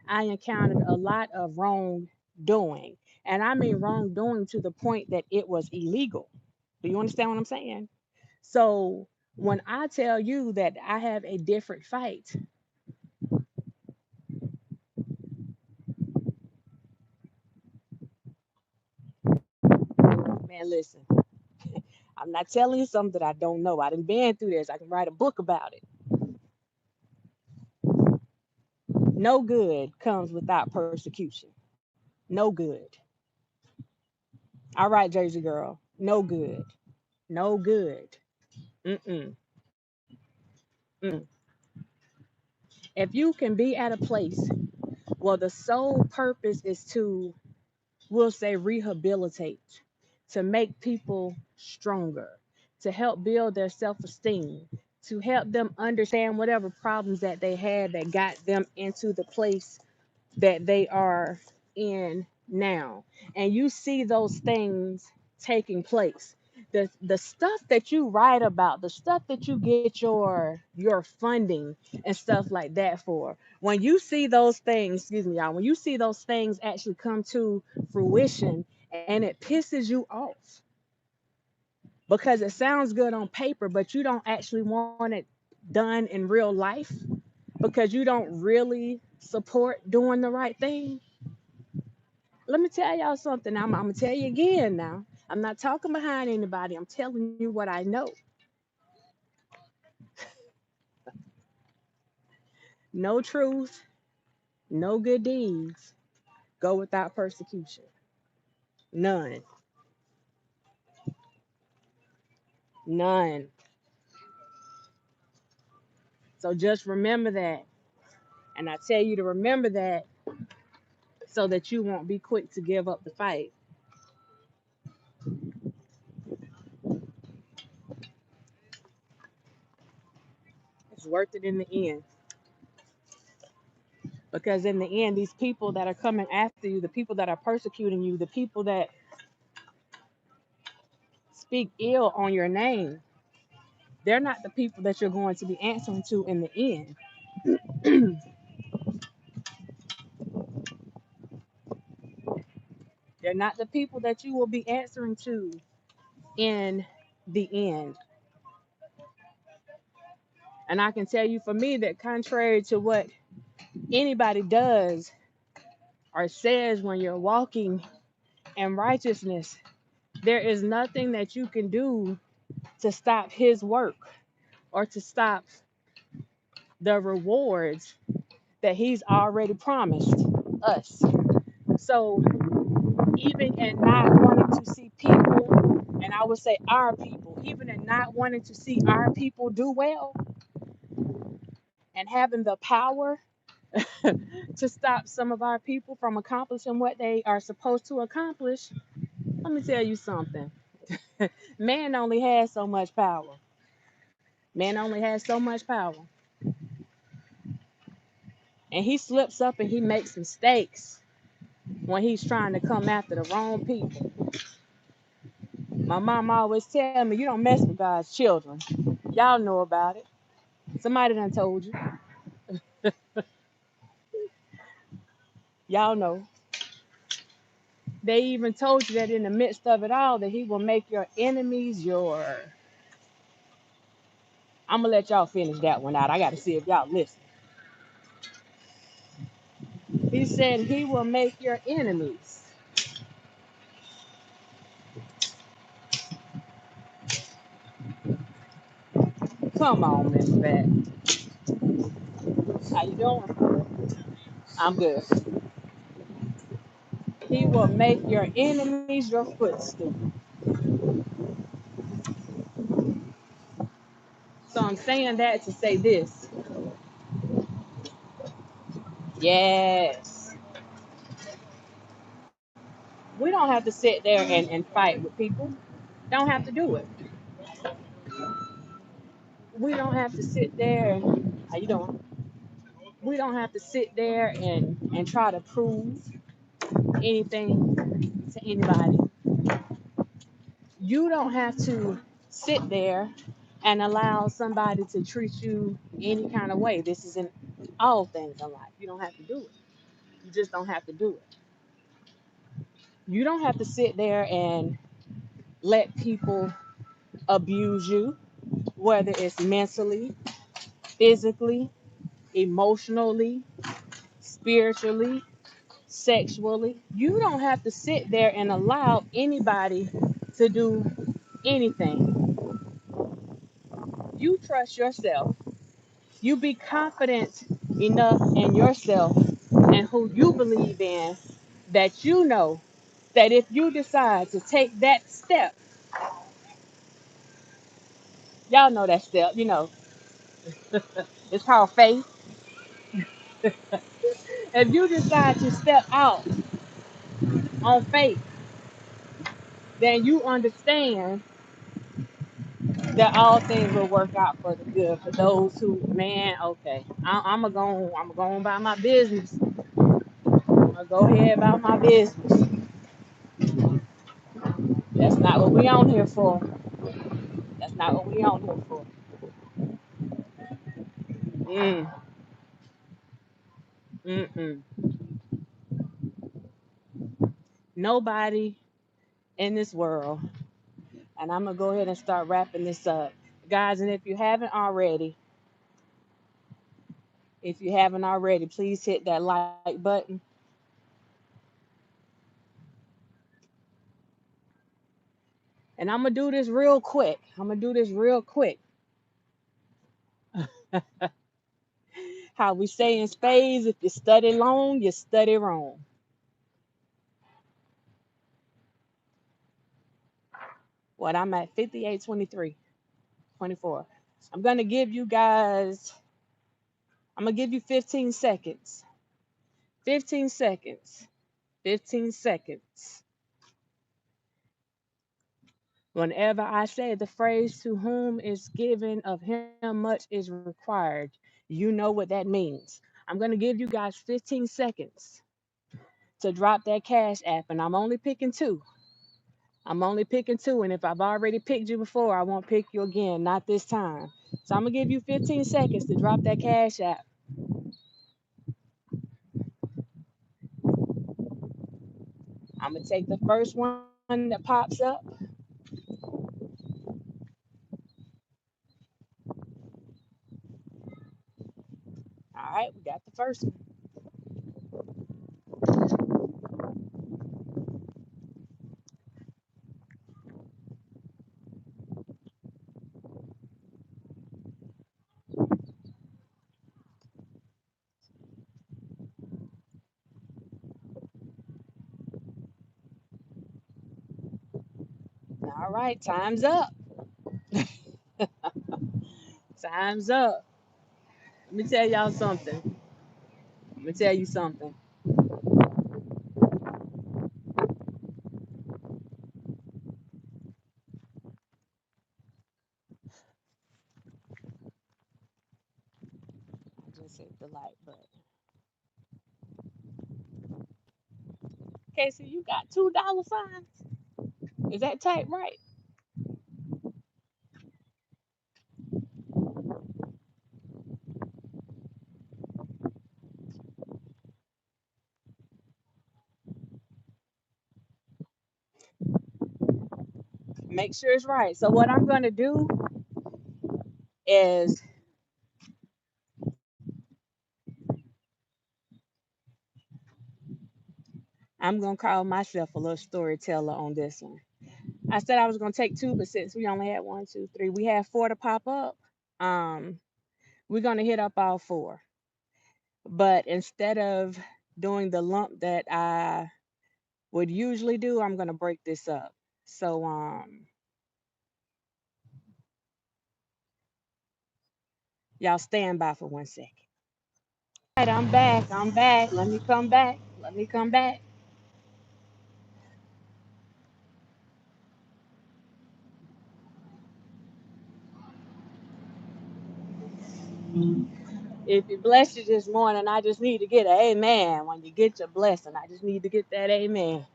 I encountered a lot of wrongdoing. And I mean wrongdoing to the point that it was illegal. Do you understand what I'm saying? So when I tell you that I have a different fight, man, listen, I'm not telling you something that I don't know. I done been through this. I can write a book about it. No good comes without persecution. No good. All right, Jersey girl. No good. No good. Mm-mm. Mm. If you can be at a place where the sole purpose is to, we'll say, rehabilitate, to make people stronger, to help build their self esteem, to help them understand whatever problems that they had that got them into the place that they are in now, and you see those things taking place, the stuff that you write about, the stuff that you get your funding and stuff like that for, when you see those things, excuse me y'all, when you see those things actually come to fruition, and it pisses you off because it sounds good on paper, but you don't actually want it done in real life because you don't really support doing the right thing. Let me tell y'all something. I'm gonna tell you again now. I'm not talking behind anybody. I'm telling you what I know. No truth, no good deeds go without persecution. None. None. So just remember that. And I tell you to remember that so that you won't be quick to give up the fight. It's worth it in the end. Because in the end, these people that are coming after you, the people that are persecuting you, the people that speak ill on your name, they're not the people that you're going to be answering to in the end. They're not the people that you will be answering to in the end. And I can tell you for me that contrary to what anybody does or says, when you're walking in righteousness, there is nothing that you can do to stop his work or to stop the rewards that he's already promised us. So even in not wanting to see people, and I would say our people, even in not wanting to see our people do well and having the power to stop some of our people from accomplishing what they are supposed to accomplish, let me tell you something. Man only has so much power. Man only has so much power. And he slips up and he makes mistakes when he's trying to come after the wrong people. My mom always tell me, you don't mess with God's children. Y'all know about it. Somebody done told you. Y'all know. They even told you that in the midst of it all, that he will make your enemies your. I'm gonna let y'all finish that one out. I got to see if y'all listen. He said he will make your enemies. Come on, Miss Pat. How you doing? I'm good. He will make your enemies your footstool. So I'm saying that to say this. Yes. We don't have to sit there and fight with people. Don't have to do it. We don't have to sit there and how you doing? We don't have to sit there and try to prove anything to anybody. You don't have to sit there and allow somebody to treat you any kind of way. This is in all things in life. You don't have to do it. You just don't have to do it. You don't have to sit there and let people abuse you, whether it's mentally, physically, emotionally, spiritually, sexually. You don't have to sit there and allow anybody to do anything. You trust yourself. You be confident enough in yourself and who you believe in that you know that if you decide to take that step, y'all know that step, it's called faith. If you decide to step out on faith, then you understand that all things will work out for the good for those who, man, okay, I'm going to go about my business. I'm gonna go ahead about my business. That's not what we on here for. That's not what we on here for. Mm, mm-mm. Nobody in this world, and I'm gonna go ahead and start wrapping this up, guys. And if you haven't already, please hit that like button. And I'm gonna do this real quick. I'm gonna do this real quick. How we say in spades, if you study long, you study wrong. What I'm at 58, 23, 24. I'm gonna give you guys. I'm gonna give you 15 seconds. 15 seconds. 15 seconds. Whenever I say the phrase to whom is given of him much is required, you know what that means. I'm going to give you guys 15 seconds to drop that cash app, and I'm only picking two. I'm only picking two, and if I've already picked you before, I won't pick you again, not this time. So I'm going to give you 15 seconds to drop that cash app. I'm going to take the first one that pops up. All right, we got the first one. All right, time's up. Time's up. Let me tell y'all something. Let me tell you something. I just hit the like button. Okay, so you got $2 signs. Is that typed right? Make sure it's right. So what I'm gonna do is I'm gonna call myself a little storyteller on this one. I said I was gonna take two, but since we only had one, two, three, we had four to pop up. Um, we're gonna hit up all four. But instead of doing the lump that I would usually do, I'm gonna break this up. So y'all stand by for 1 second. All right, I'm back. I'm back. Let me come back. Let me come back. If you blessed you this morning, I just need to get an amen. When you get your blessing, I just need to get that amen.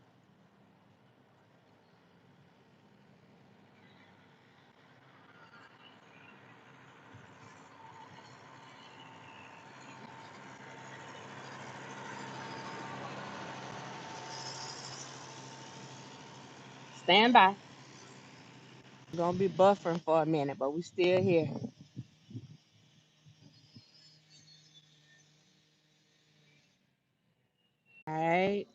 Stand by. We're gonna be buffering for a minute, but we still here. All right.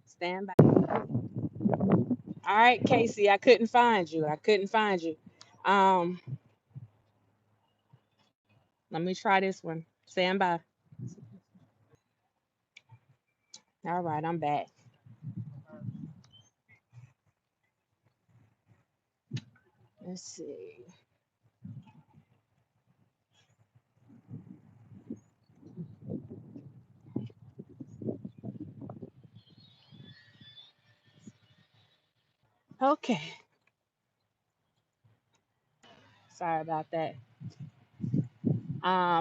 Stand by. All right, Casey, I couldn't find you. I couldn't find you. Um, Let me try this one. Stand by. All right, I'm back. Let's see. Okay. Sorry about that.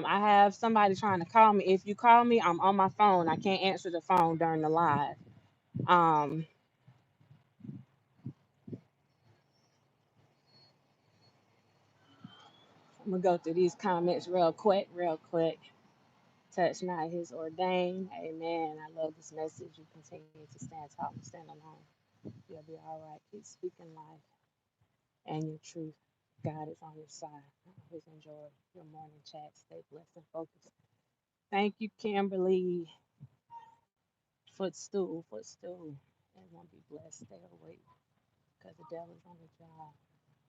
I have somebody trying to call me. If you call me, I'm on my phone. I can't answer the phone during the live. Um, I'm gonna go through these comments real quick, real quick. Touch not his ordained. Amen. I love this message. You continue to stand tall and stand alone. You'll be all right. Keep speaking life and your truth. God is on your side. I always enjoy your morning chat. Stay blessed and focused. Thank you, Kimberly. Footstool, footstool. Everyone be blessed. Stay awake because the devil's on the job.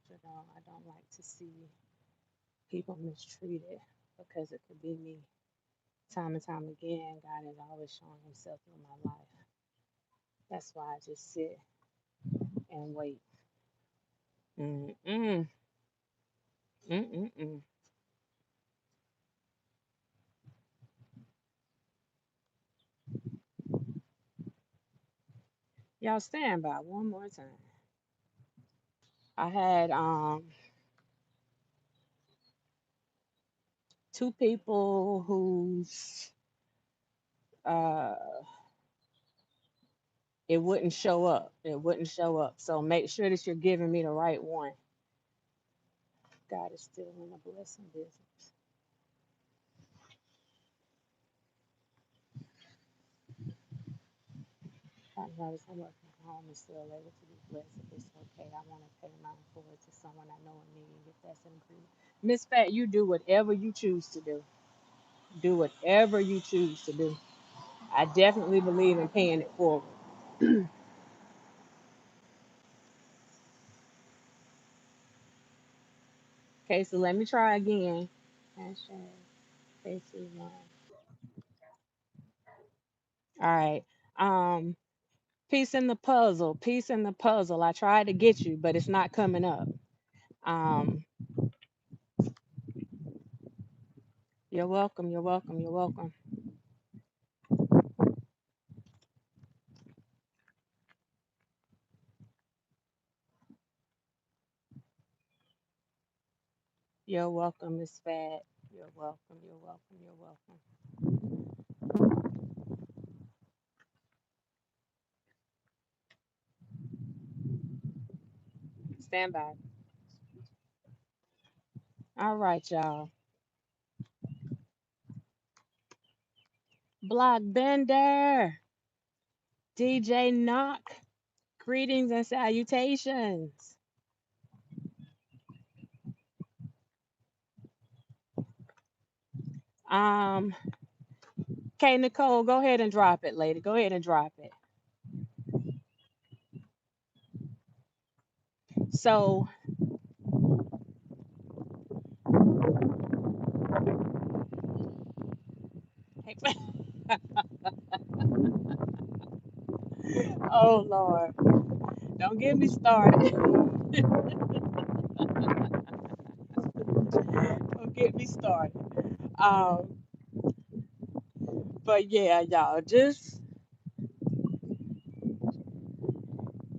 You know, I don't like to see people mistreated because it could be me. Time and time again, God has always shown himself in my life. That's why I just sit and wait. Mm-mm. Mm-mm-mm. Y'all stand by one more time. I had two people whose uh it wouldn't show up. It wouldn't show up. So make sure that you're giving me the right one. God is still in the blessing business. I notice I'm working from home and still able to be blessed. If it's okay, I want to pay mine forward to someone I know in need. If that's an agreement, Miss Fat, you do whatever you choose to do. Do whatever you choose to do. I definitely believe in paying it forward. Okay, so let me try again. Hashtag KC1. All right. Um, Piece in the puzzle. Piece in the puzzle. I tried to get you, but it's not coming up. Um, you're welcome. You're welcome. You're welcome. You're welcome, Miss Fat. You're welcome. You're welcome. You're welcome. Stand by. All right, y'all. Block Bender. DJ Knock, greetings and salutations. Um, okay, Nicole, go ahead and drop it, lady. Go ahead and drop it. So, oh Lord, don't get me started. Don't get me started. Um, but yeah, y'all, just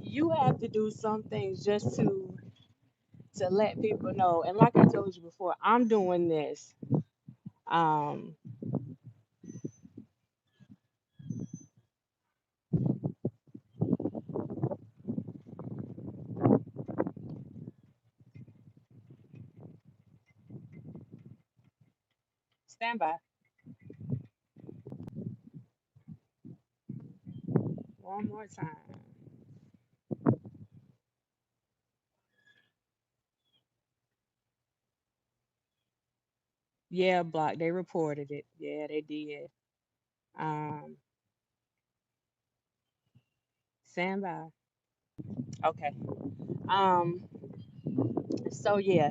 you have to do some things just to let people know. And like I told you before, I'm doing this. Um, stand by one more time. Yeah, block. They reported it. Yeah, they did. Um, stand by. Okay. Um, so yeah.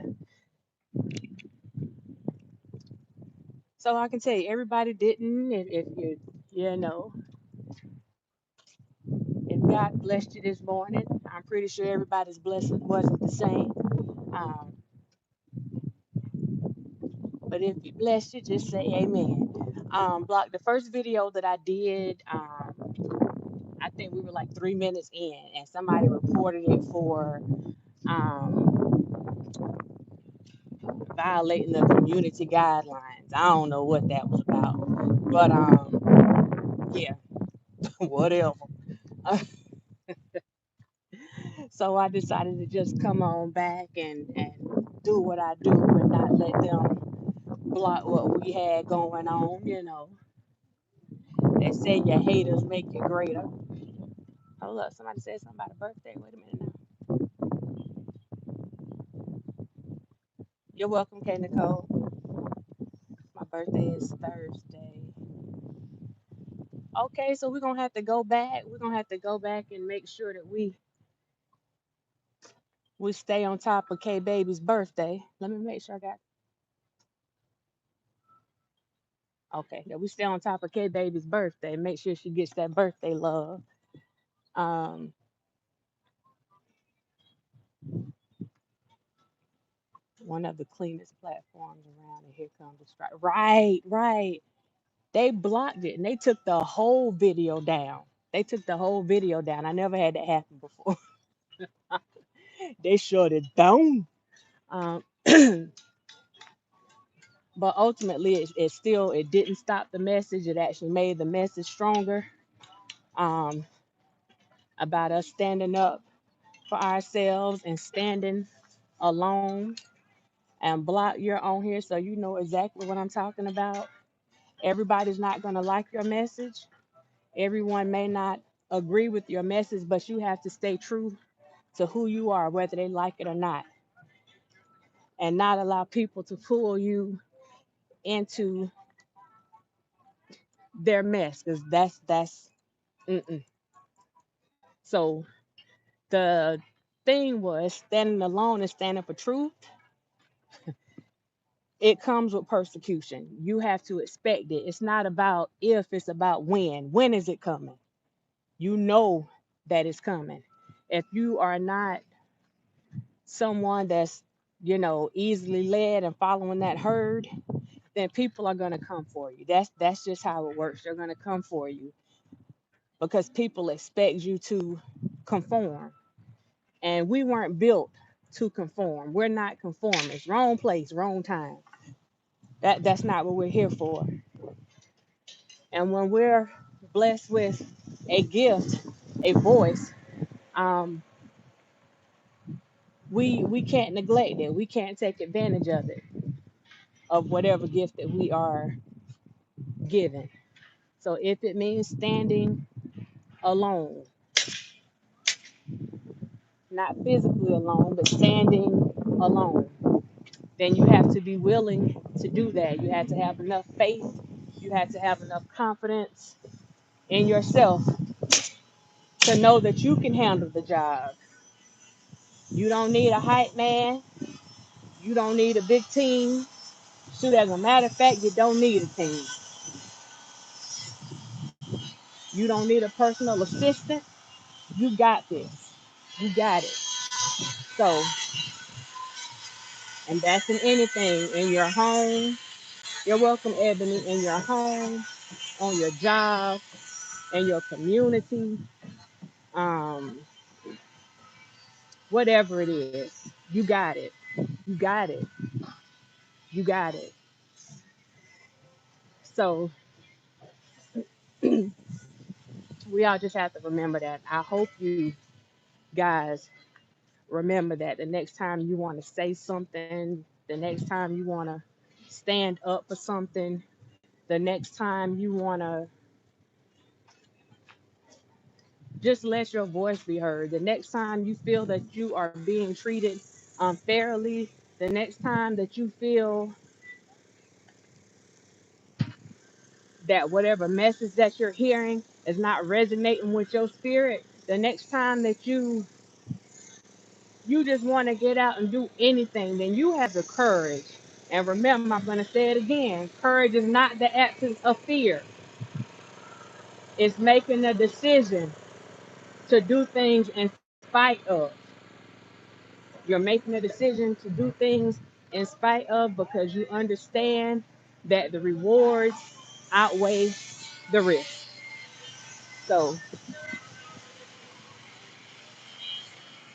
So I can tell you, everybody didn't. If you, you know, if God blessed you this morning, I'm pretty sure everybody's blessing wasn't the same. Um, but if he blessed you, just say amen. Block the first video that I did. I think we were like 3 minutes in, and somebody reported it for um, violating the community guidelines. I don't know what that was about, but yeah, whatever. So I decided to just come on back and do what I do and not let them block what we had going on. You know, they say your haters make you greater. Hold up, somebody said something about a birthday. Wait a minute now. You're welcome, K Nicole. My birthday is Thursday. Okay, so we're gonna have to go back. We're gonna have to go back and make sure that we stay on top of K Baby's birthday. Let me make sure I got okay. That we stay on top of K Baby's birthday. Make sure she gets that birthday love. Um, one of the cleanest platforms around, and here comes the strike. Right, right. They blocked it and they took the whole video down. They took the whole video down. I never had that happen before. They shut it down. Um, but ultimately, it still it didn't stop the message. It actually made the message stronger. Um, about us standing up for ourselves and standing alone. And block you're on here, so you know exactly what I'm talking about. Everybody's not gonna like your message. Everyone may not agree with your message, but you have to stay true to who you are, whether they like it or not, and not allow people to pull you into their mess, because that's mm-mm. So the thing was standing alone and standing for truth. It comes with persecution. You have to expect it. It's not about if, it's about when. When is it coming? You know that it's coming. If you are not someone that's, easily led and following that herd, then people are going to come for you. That's just how it works. They're going to come for you because people expect you to conform. And we weren't built to conform. We're not conformists. Wrong place, wrong time. That's not what we're here for. And when we're blessed with a gift, a voice, um, we can't neglect it. We can't take advantage of it, of whatever gift that we are given. So if it means standing alone, not physically alone, but standing alone, then you have to be willing to do that. You have to have enough faith. You have to have enough confidence in yourself to know that you can handle the job. You don't need a hype man. You don't need a big team. Shoot, as a matter of fact, you don't need a team. You don't need a personal assistant. You got this. You got it. So, and that's in anything, in your home. You're welcome, Ebony, in your home, on your job, in your community, um, whatever it is. You got it. You got it. You got it. So we all just have to remember that. I hope you guys remember that the next time you want to say something, the next time you want to stand up for something, the next time you want to just let your voice be heard, the next time you feel that you are being treated unfairly, the next time that you feel that whatever message that you're hearing is not resonating with your spirit, the next time that you just want to get out and do anything, then you have the courage. And remember, I'm going to say it again, courage is not the absence of fear. It's making a decision to do things in spite of. You're making a decision to do things in spite of because you understand that the rewards outweigh the risk. So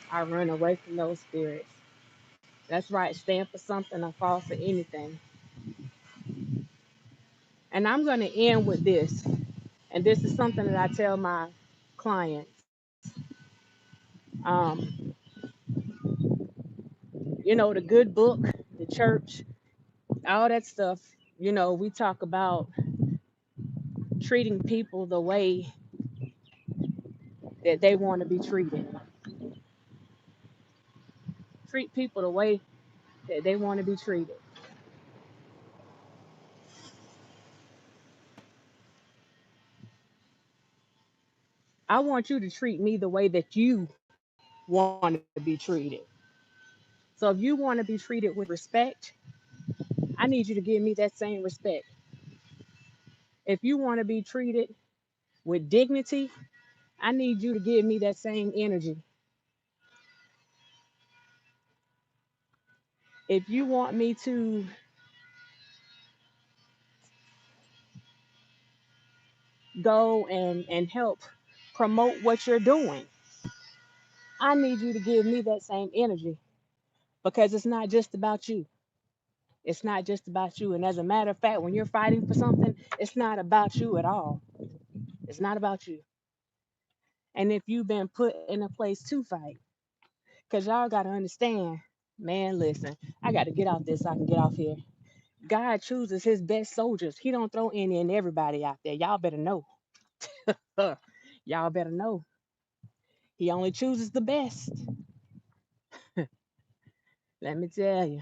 I run away from those spirits. That's right, stand for something or fall for anything. And I'm going to end with this. And this is something that I tell my clients. Um, the good book, the church, all that stuff, we talk about treating people the way that they want to be treated. Treat people the way that they want to be treated. I want you to treat me the way that you want to be treated. So if you want to be treated with respect, I need you to give me that same respect. If you want to be treated with dignity, I need you to give me that same energy. If you want me to go and help promote what you're doing, I need you to give me that same energy because it's not just about you. It's not just about you. And as a matter of fact, when you're fighting for something, it's not about you at all. It's not about you. And if you've been put in a place to fight, because y'all got to understand, man, listen, I got to get off this so I can get off here. God chooses his best soldiers. He don't throw any and everybody out there. Y'all better know. Y'all better know. He only chooses the best. Let me tell you.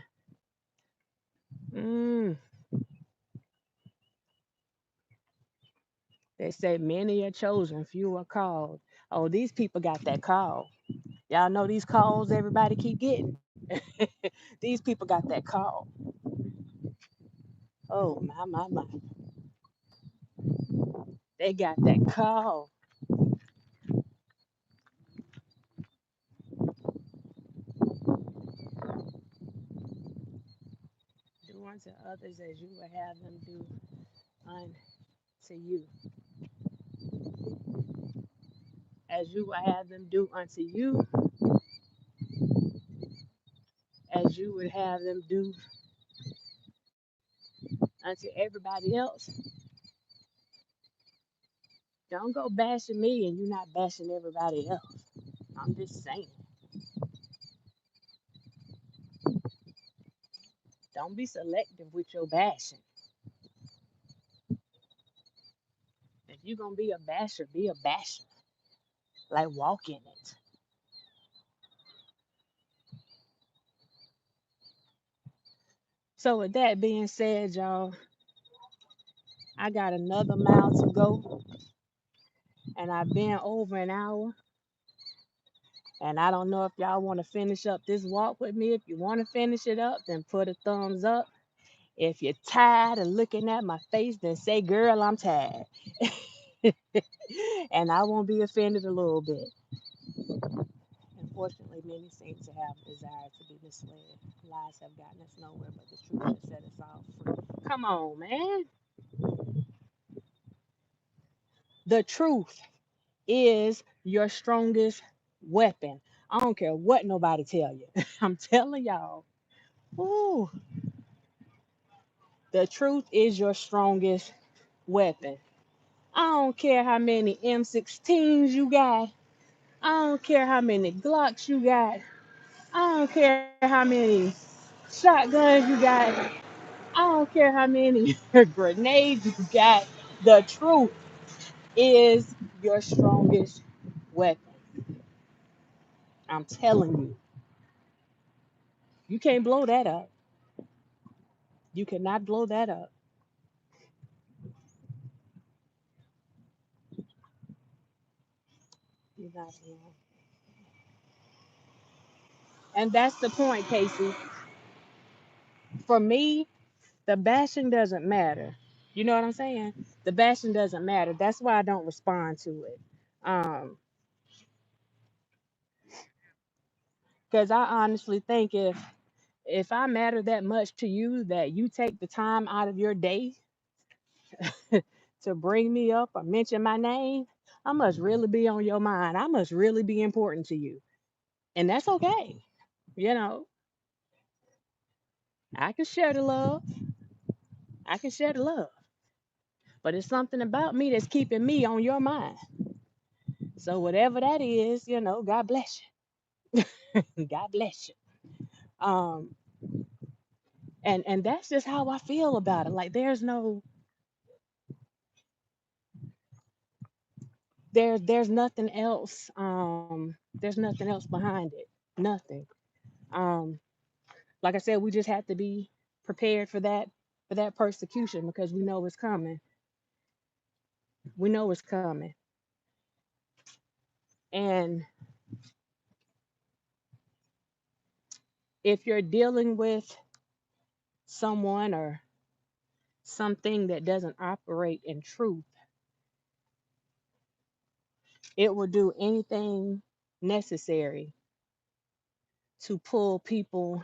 Mm, they say many are chosen, few are called. Oh, these people got that call. Y'all know these calls everybody keep getting. These people got that call. Oh my. They got that call. Do unto others as you would have them do unto you. As you would have them do unto you, as you would have them do unto everybody else. Don't go bashing me and you're not bashing everybody else. I'm just saying. Don't be selective with your bashing. If you're gonna be a basher, be a basher. like walk in it. So with that being said, y'all, I got another mile to go, and I've been over an hour. And I don't know if y'all want to finish up this walk with me. If you want to finish it up, then put a thumbs up. If you're tired of looking at my face, then say, girl, I'm tired. And I won't be offended a little bit. Unfortunately, many seem to have a desire to be misled. Lies have gotten us nowhere, but the truth has set us all free. Come on, man. The truth is your strongest weapon. I don't care what nobody tell you. I'm telling y'all. Ooh, the truth is your strongest weapon. I don't care how many M16s you got. I don't care how many Glocks you got. I don't care how many shotguns you got. I don't care how many grenades you got. The truth is your strongest weapon. I'm telling you. You can't blow that up. You cannot blow that up. You're not wrong. And that's the point, Casey. For me, the bashing doesn't matter. You know what I'm saying? The bashing doesn't matter. That's why I don't respond to it. Because I honestly think if I matter that much to you that you take the time out of your day to bring me up or mention my name, I must really be on your mind. I must really be important to you. And that's okay. You know, I can share the love. I can share the love. But it's something about me that's keeping me on your mind. So whatever that is, God bless you. God bless you. Um, and that's just how I feel about it. Like there's nothing else. There's nothing else behind it. Nothing. Um, like I said, we just have to be prepared for that persecution because we know it's coming. We know it's coming. And if you're dealing with someone or something that doesn't operate in truth, it will do anything necessary to pull people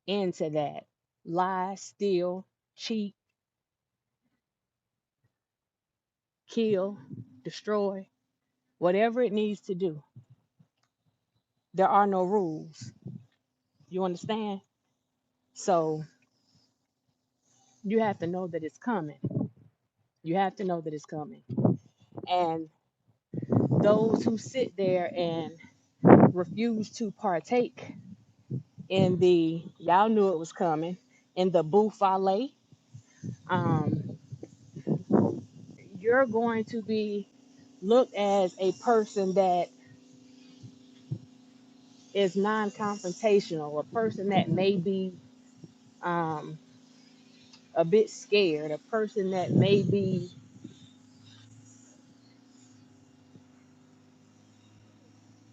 into that. Lie, steal, cheat, kill, destroy, whatever it needs to do. There are no rules. You understand? So you have to know that it's coming. You have to know that it's coming. And those who sit there and refuse to partake in y'all knew it was coming, in the buffale, um, you're going to be looked as a person that is non-confrontational, a person that may be um, a bit scared, a person that may be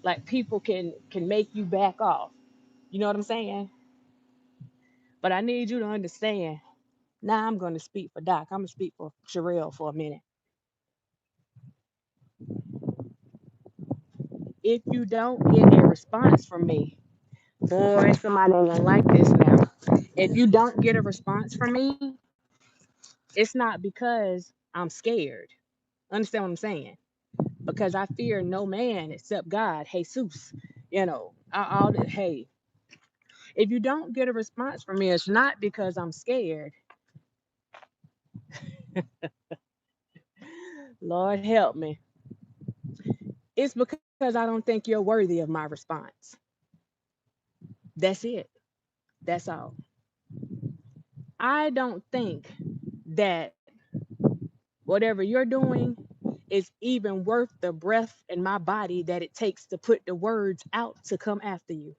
like people can make you back off. You know what I'm saying? But I need you to understand. Now I'm going to speak for Doc. I'm going to speak for Sherelle for a minute. If you don't get a response from me, boy, somebody ain't gonna like this now. If you don't get a response from me, it's not because I'm scared. Understand what I'm saying? Because I fear no man except God, Jesus. Hey, if you don't get a response from me, it's not because I'm scared. Lord help me. It's because I don't think you're worthy of my response. That's it. That's all. I don't think that whatever you're doing is even worth the breath in my body that it takes to put the words out to come after you.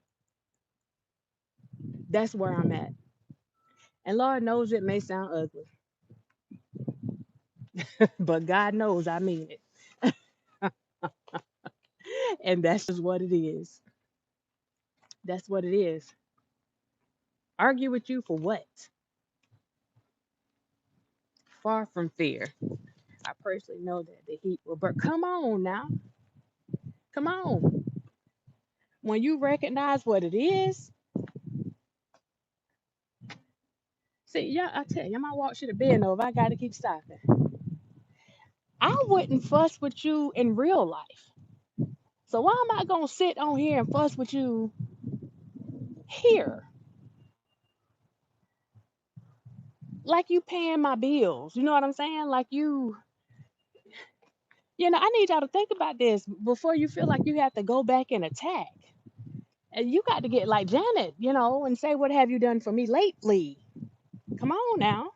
That's where I'm at. And Lord knows it may sound ugly, but God knows I mean it. And that's just what it is. That's what it is. Argue with you for what? Far from fear. I personally know that the heat will burn. Come on now. Come on. When you recognize what it is, see, yeah, I tell you, my walk should have been over. I got to keep stopping. I wouldn't fuss with you in real life. So why am I going to sit on here and fuss with you here? Like you paying my bills. You know what I'm saying? Like I need y'all to think about this before you feel like you have to go back and attack. And you got to get like Janet, and say, what have you done for me lately? Come on now.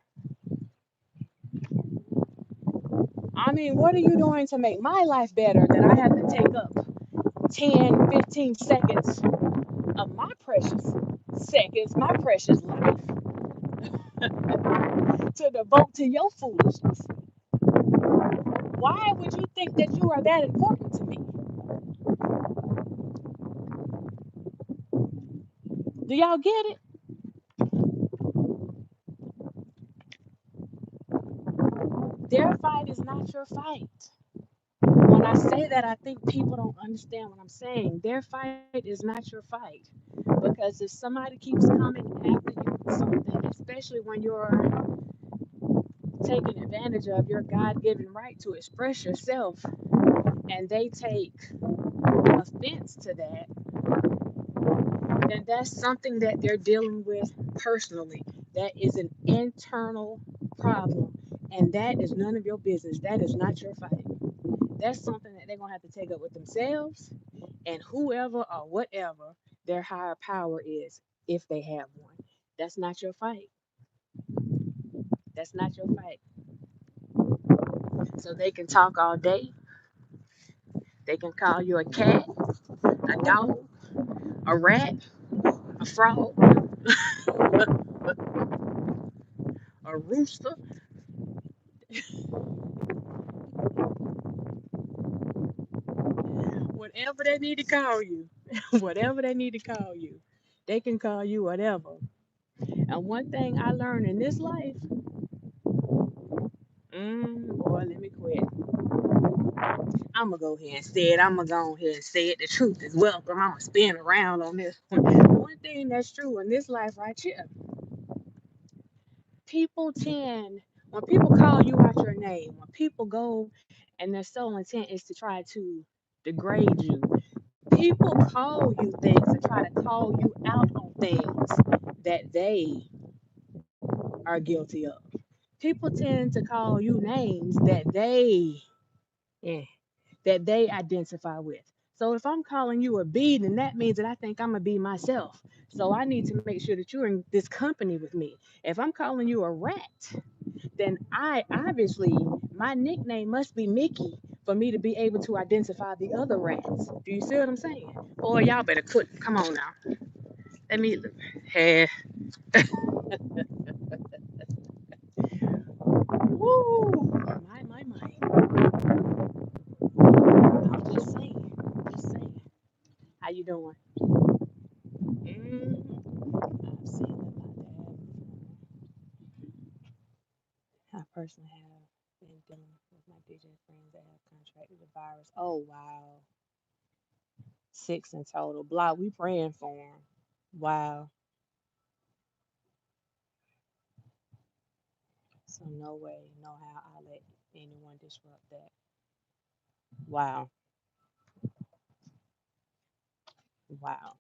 I mean, what are you doing to make my life better that I have to take up 10, 15 seconds of my precious seconds, my precious life to devote to your foolishness? Why would you think that you are that important to me? Do y'all get it? Their fight is not your fight. When I say that, I think people don't understand what I'm saying. Their fight is not your fight. Because if somebody keeps coming after you with something, especially when you're taking advantage of your God given right to express yourself, and they take offense to that, then that's something that they're dealing with personally. That is an internal problem. And that is none of your business. That is not your fight. That's something that they're going to have to take up with themselves and whoever or whatever their higher power is, if they have one. That's not your fight. That's not your fight. So they can talk all day. They can call you a cat, a dog, a rat, a frog, a rooster, whatever they need to call you. Whatever they need to call you. They can call you whatever. And one thing I learned in this life, boy, let me quit. I'm gonna go ahead and say it. I'm gonna go ahead and say it. The truth is welcome. I'm gonna spin around on this one. One thing that's true in this life right here, people tend, when people call you out your name, when people go and their sole intent is to try to degrade you, people call you things and try to call you out on things that they are guilty of. People tend to call you names eh, that they identify with. So if I'm calling you a bee, then that means that I think I'm a bee myself. So I need to make sure that you're in this company with me. If I'm calling you a rat, then I obviously my nickname must be Mickey for me to be able to identify the other rats. Do you see what I'm saying? Boy, y'all better quit. Come on now. Let me. Hey, woo! My. I'm just saying. Just saying. How you doing? I've seen that my dad. I personally have been dealing with my DJ friends that have contracted the virus. Oh wow, 6 in total. Block, we praying for them. Wow. So no way, no how I let anyone disrupt that. Wow, wow.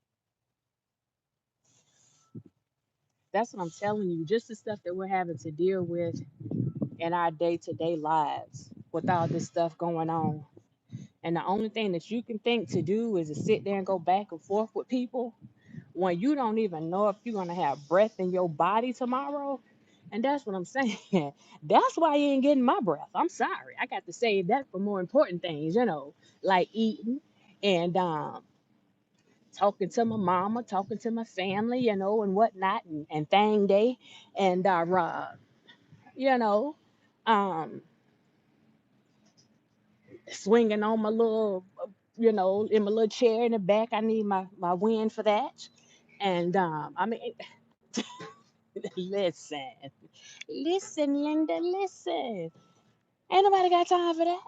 That's what I'm telling you. Just the stuff that we're having to deal with in our day-to-day lives with all this stuff going on. And the only thing that you can think to do is to sit there and go back and forth with people when you don't even know if you're gonna have breath in your body tomorrow. And that's what I'm saying. That's why you ain't getting my breath. I'm sorry. I got to save that for more important things, like eating and talking to my mama, talking to my family, and whatnot, and thang day, and you know, um, swinging on my little, in my little chair in the back. I need my wind for that. And I mean, listen, listen, Linda, listen. Ain't nobody got time for that.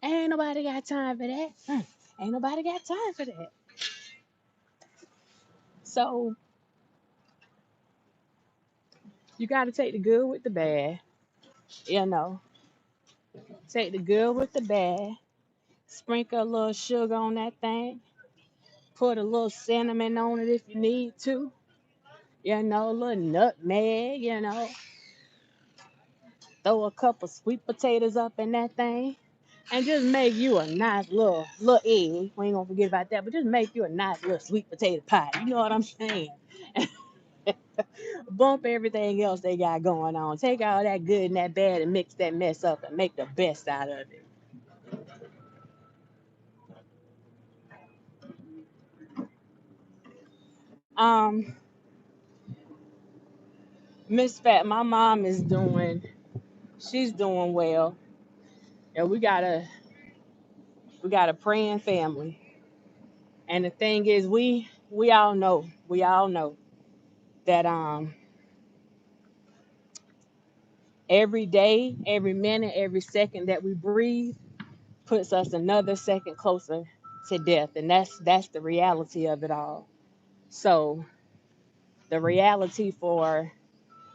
Ain't nobody got time for that. Ain't nobody got time for that. So you got to take the good with the bad. You know, take the good with the bad. Sprinkle a little sugar on that thing. Put a little cinnamon on it if you need to. A little nutmeg. Throw a couple sweet potatoes up in that thing. And just make you a nice little egg. We ain't gonna forget about that, but just make you a nice little sweet potato pie. You know what I'm saying? Bump everything else they got going on. Take all that good and that bad and mix that mess up and make the best out of it. Um, Miss Fat, my mom she's doing well. And we got a praying family. And the thing is, we all know that every day, every minute, every second that we breathe puts us another second closer to death, and that's the reality of it all. So the reality for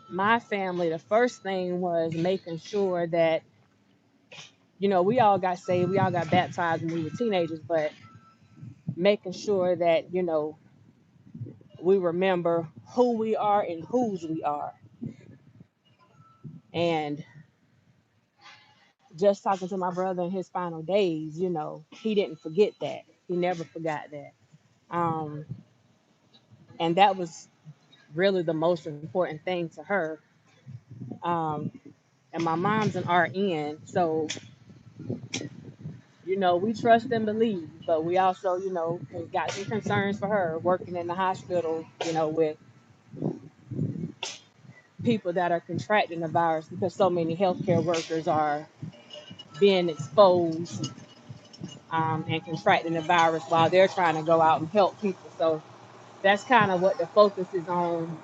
my family, the first thing was making sure that we all got saved, we all got baptized when we were teenagers, but making sure that we remember who we are and whose we are. And just talking to my brother in his final days, he didn't forget that. He never forgot that. Um, and that was really the most important thing to her. Um, and my mom's an RN, so we trust and believe, but we also, got some concerns for her working in the hospital, with people that are contracting the virus because so many healthcare workers are being exposed and contracting the virus while they're trying to go out and help people. So that's kind of what the focus is on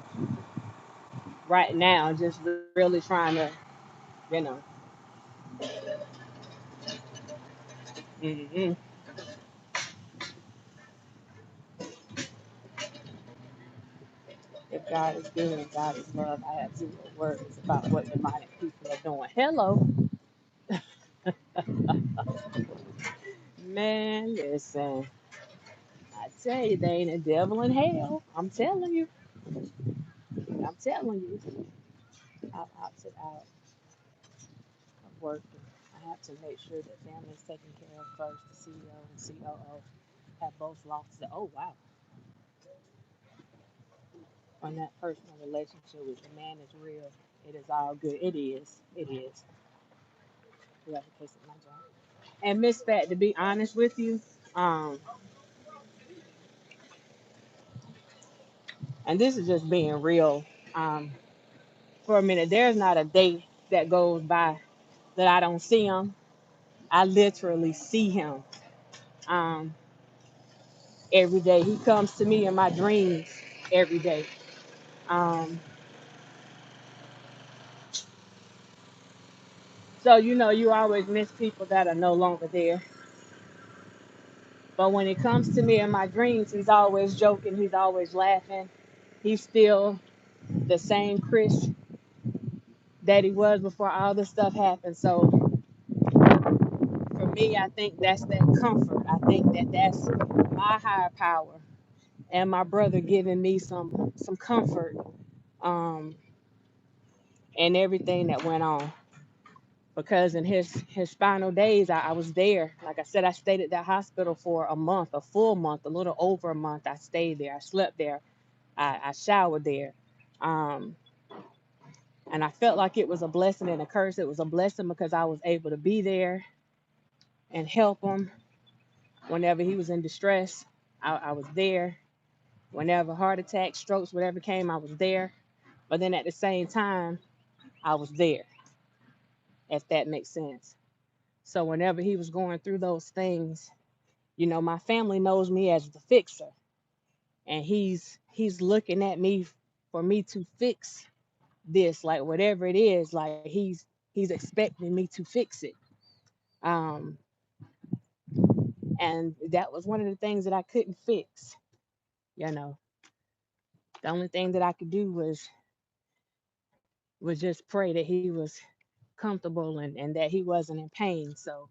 right now, just really trying to, you know, mm if God is good and God is love, I have zero words about what demonic people are doing. Hello, man, listen. I tell you, they ain't a devil in hell. I'm telling you. I'm telling you. I've opted out of working. I have to make sure that family's taken care of first. The CEO and COO have both lost it. Oh, wow. When that personal relationship with the man is real, it is all good. It is. It is. We have a case at my job. And Miss Fat, to be honest with you, um, and this is just being real, um, for a minute, there's not a day that goes by that I don't see him. I literally see him um, every day. He comes to me in my dreams every day. Um, so, you always miss people that are no longer there. But when it comes to me in my dreams, he's always joking, he's always laughing. He's still the same Chris that he was before all this stuff happened. So for me, I think that's that comfort. I think that that's my higher power and my brother giving me some comfort um, and everything that went on. Because in his final days, I was there. Like I said, I stayed at that hospital for a month, a full month, a little over a month. I stayed there. I slept there. I showered there. Um, and I felt like it was a blessing and a curse. It was a blessing because I was able to be there and help him whenever he was in distress. I was there. Whenever heart attacks, strokes, whatever came, I was there. But then at the same time, I was there, if that makes sense. So whenever he was going through those things, my family knows me as the fixer, and he's looking at me for me to fix this, like whatever it is, like he's expecting me to fix it. Um, and that was one of the things that I couldn't fix. You know, the only thing that I could do was just pray that he was comfortable and that he wasn't in pain. So,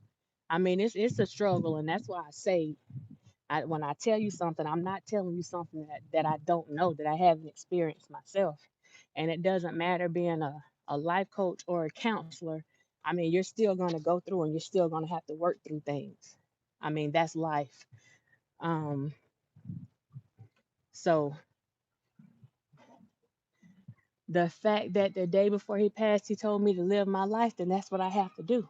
I mean, it's a struggle, and that's why I say when I tell you something, I'm not telling you something that I don't know, that I haven't experienced myself. And it doesn't matter being a life coach or a counselor. I mean, you're still going to go through and you're still going to have to work through things. I mean, that's life. Um, so the fact that the day before he passed, he told me to live my life, then that's what I have to do.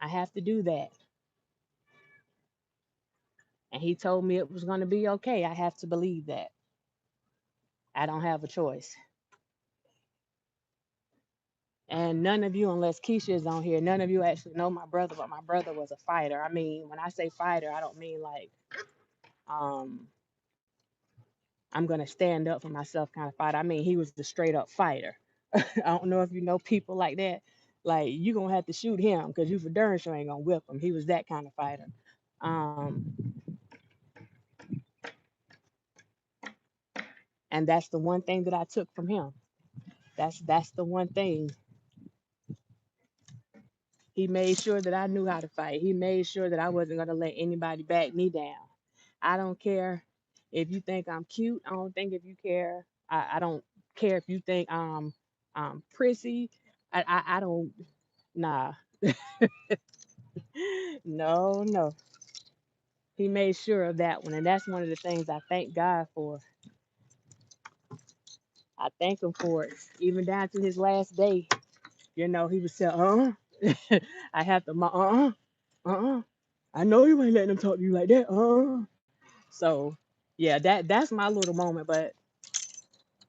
I have to do that. And he told me it was going to be okay. I have to believe that. I don't have a choice. And none of you, unless Keisha is on here, none of you actually know my brother, but my brother was a fighter. I mean, when I say fighter, I don't mean like um I'm gonna stand up for myself kind of fighter. I mean he was the straight up fighter. I don't know if you know people like that. Like you gonna have to shoot him because you for darn sure ain't gonna whip him. He was that kind of fighter. Um, and that's the one thing that I took from him. That's the one thing. He made sure that I knew how to fight. He made sure that I wasn't gonna let anybody back me down. I don't care if you think I'm cute. I don't think if you care. I don't care if you think I'm prissy. I don't. Nah. No, no. He made sure of that one, and that's one of the things I thank God for. I thank him for it, even down to his last day. He was saying, I have to, uh, I know you ain't letting them talk to you like that, So, yeah, that's my little moment. But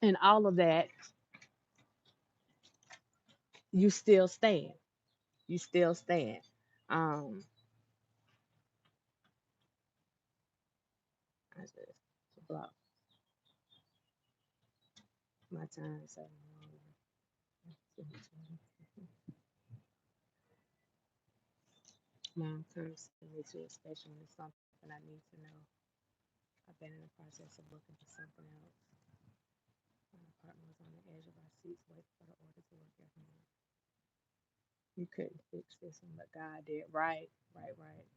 in all of that, you still stand. You still stand. Um, I just block my time. So, mom comes to me too, especially when it's something I need to know. I've been in the process of looking for something else. My partner was on the edge of our seats waiting for the order to work at home. You couldn't fix this one, but God did. Right, right, right.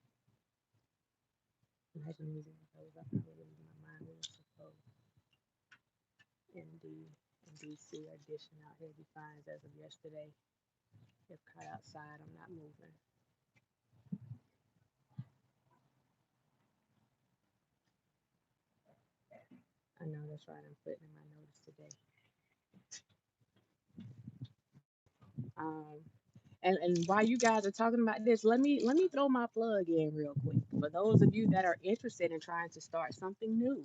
Imagine using those up. I really lose my mind. We were supposed in DC are dishing out heavy fines as of yesterday. If caught outside, I'm not moving. I know that's right. I'm putting in my notice today. Um, and while you guys are talking about this, let me throw my plug in real quick. For those of you that are interested in trying to start something new,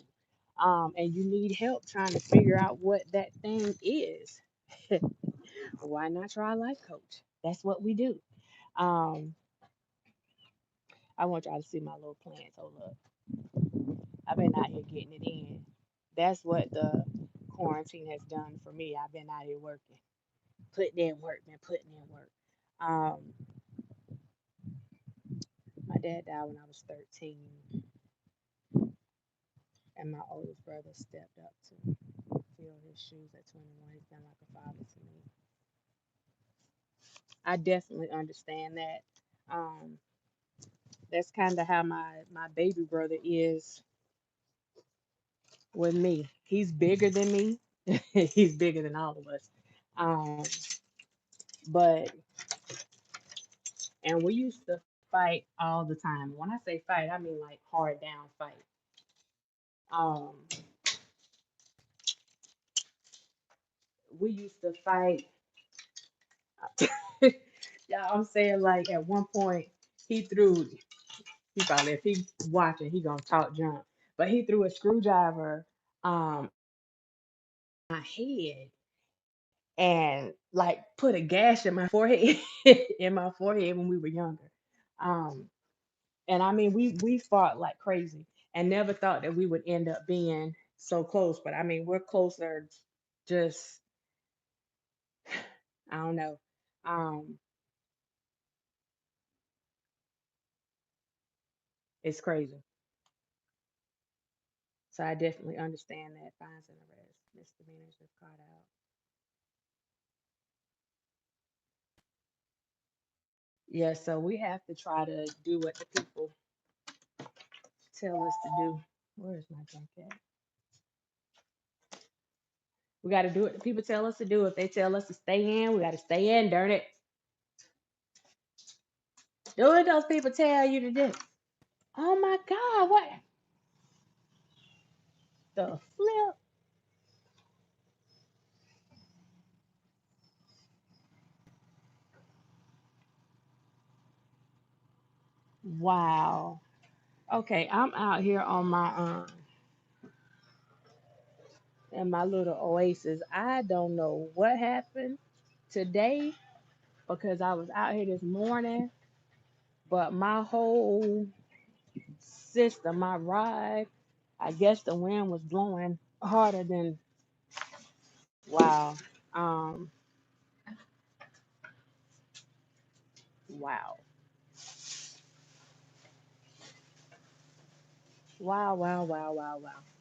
and you need help trying to figure out what that thing is, why not try a life coach? That's what we do. Um, I want y'all to see my little plants. Hold up. I've been out here getting it in. That's what the quarantine has done for me. I've been out here working, putting in work, man, putting in work. Um, my dad died when I was 13, and my oldest brother stepped up to fill his shoes at 21. He's been like a father to me. I definitely understand that. Um, that's kind of how my baby brother is with me. He's bigger than me. He's bigger than all of us. Um, but and we used to fight all the time. When I say fight, I mean like hard down fight. Um, we used to fight. Yeah, I'm saying like at one point he threw he probably if he watching he gonna talk junk. But he threw a screwdriver my head and like put a gash in my forehead in my forehead when we were younger. Um and I mean we fought like crazy and never thought that we would end up being so close. But I mean we're closer just I don't know. Um it's crazy. So I definitely understand that fines and arrests, misdemeanors if caught out. Yeah, so we have to try to do what the people tell us to do. Where's my drink at? We got to do what the people tell us to do. If they tell us to stay in, we got to stay in, darn it. Do what those people tell you to do. Oh my God, what the flip? Wow. Okay, I'm out here on my in my little oasis. I don't know what happened today because I was out here this morning, but my whole system, my ride, I guess the wind was blowing harder than wow. Um, wow. Wow, wow, wow, wow, wow.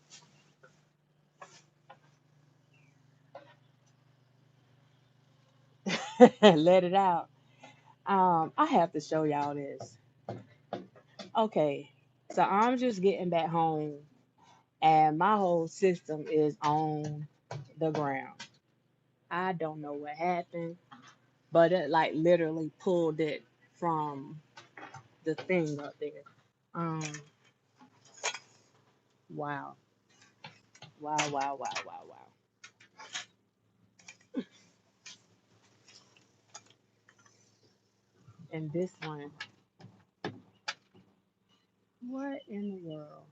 Let it out. I have to show y'all this. Okay. So I'm just getting back home and my whole system is on the ground. I don't know what happened, but it like literally pulled it from the thing up there. Um, wow. Wow, wow, wow, wow, wow. And this one, what in the world?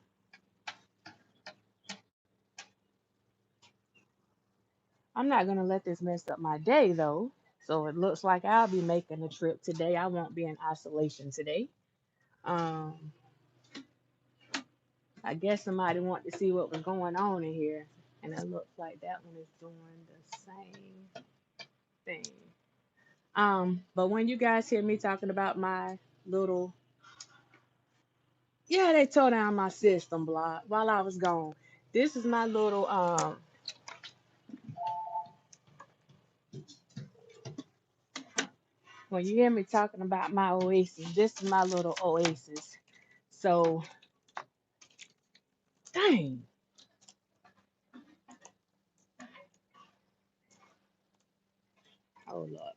I'm not gonna let this mess up my day though. So it looks like I'll be making a trip today. I won't be in isolation today. Um, I guess somebody wanted to see what was going on in here, and it looks like that one is doing the same thing. But when you guys hear me talking about my little, yeah, they tore down my system block while I was gone. This is my little when you hear me talking about my oasis, this is my little oasis. So, dang, oh Lord,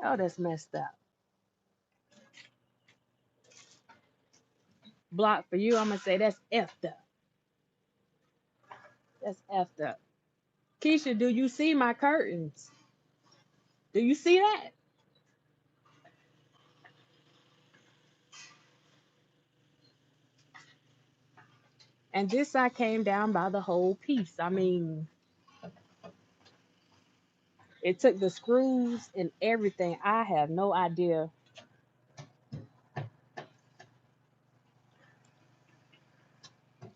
oh that's messed up. Block for you, I'm gonna say that's effed up. That's effed up. Keisha, do you see my curtains? Do you see that? And this I came down by the whole piece. I mean, it took the screws and everything. I have no idea.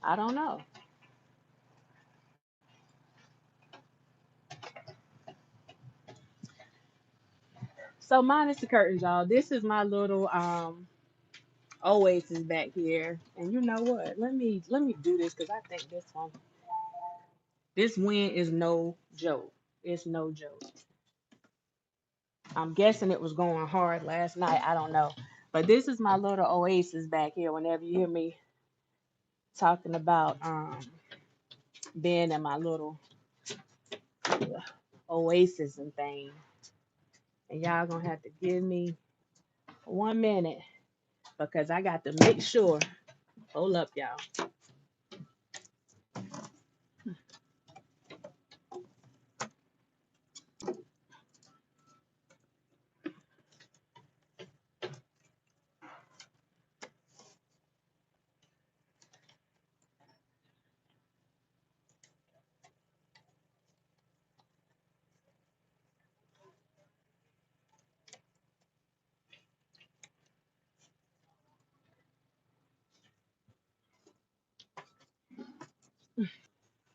I don't know. So minus the curtains, y'all. This is my little oasis back here. And you know what? Let me do this because I think this wind is no joke. It's no joke. I'm guessing it was going hard last night. I don't know. But this is my little oasis back here. Whenever you hear me talking about being in my little oasis and thing. And y'all gonna have to give me 1 minute because I got to make sure. Hold up, y'all.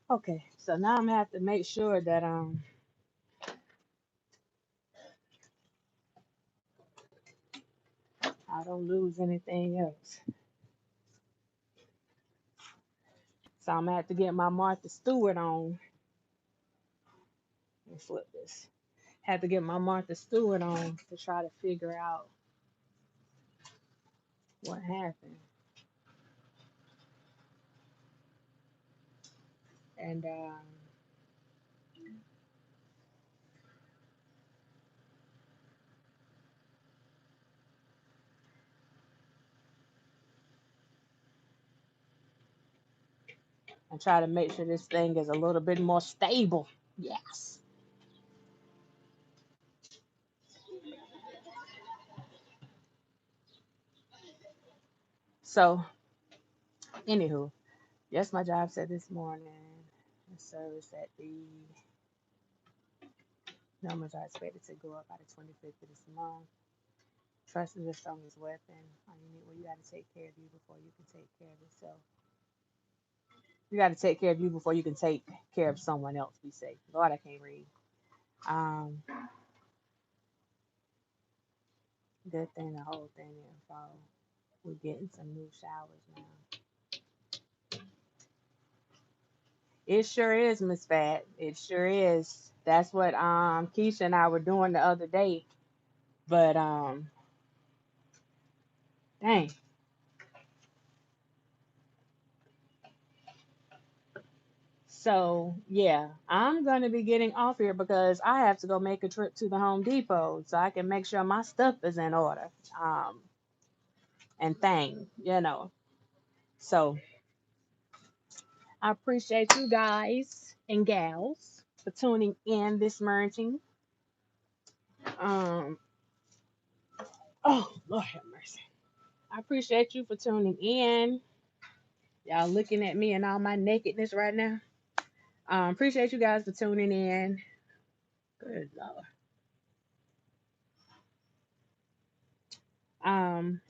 Okay, so now I'm gonna have to make sure that I don't lose anything else. So I'm gonna have to get my Martha Stewart on. Let me flip this. Have to get my Martha Stewart on to try to figure out what happened. And and try to make sure this thing is a little bit more stable. Yes. So, anywho, yes, my job said this morning. The service at the numbers are expected to go up by the 25th of this month. Trust is the strongest weapon. You got to take care of you before you can take care of yourself. You got to take care of you before you can take care of someone else. Be safe. Lord, I can't read. Um, Good thing the whole thing didn't fall. We're getting some new showers now. It sure is, Miss Fat. It sure is. That's what Keisha and I were doing the other day. But dang. So yeah, I'm gonna be getting off here because I have to go make a trip to the Home Depot so I can make sure my stuff is in order. Um and thing. So I appreciate you guys and gals for tuning in this morning. Um oh Lord have mercy. I appreciate you for tuning in. Y'all looking at me and all my nakedness right now. Appreciate you guys for tuning in. Good Lord. Um,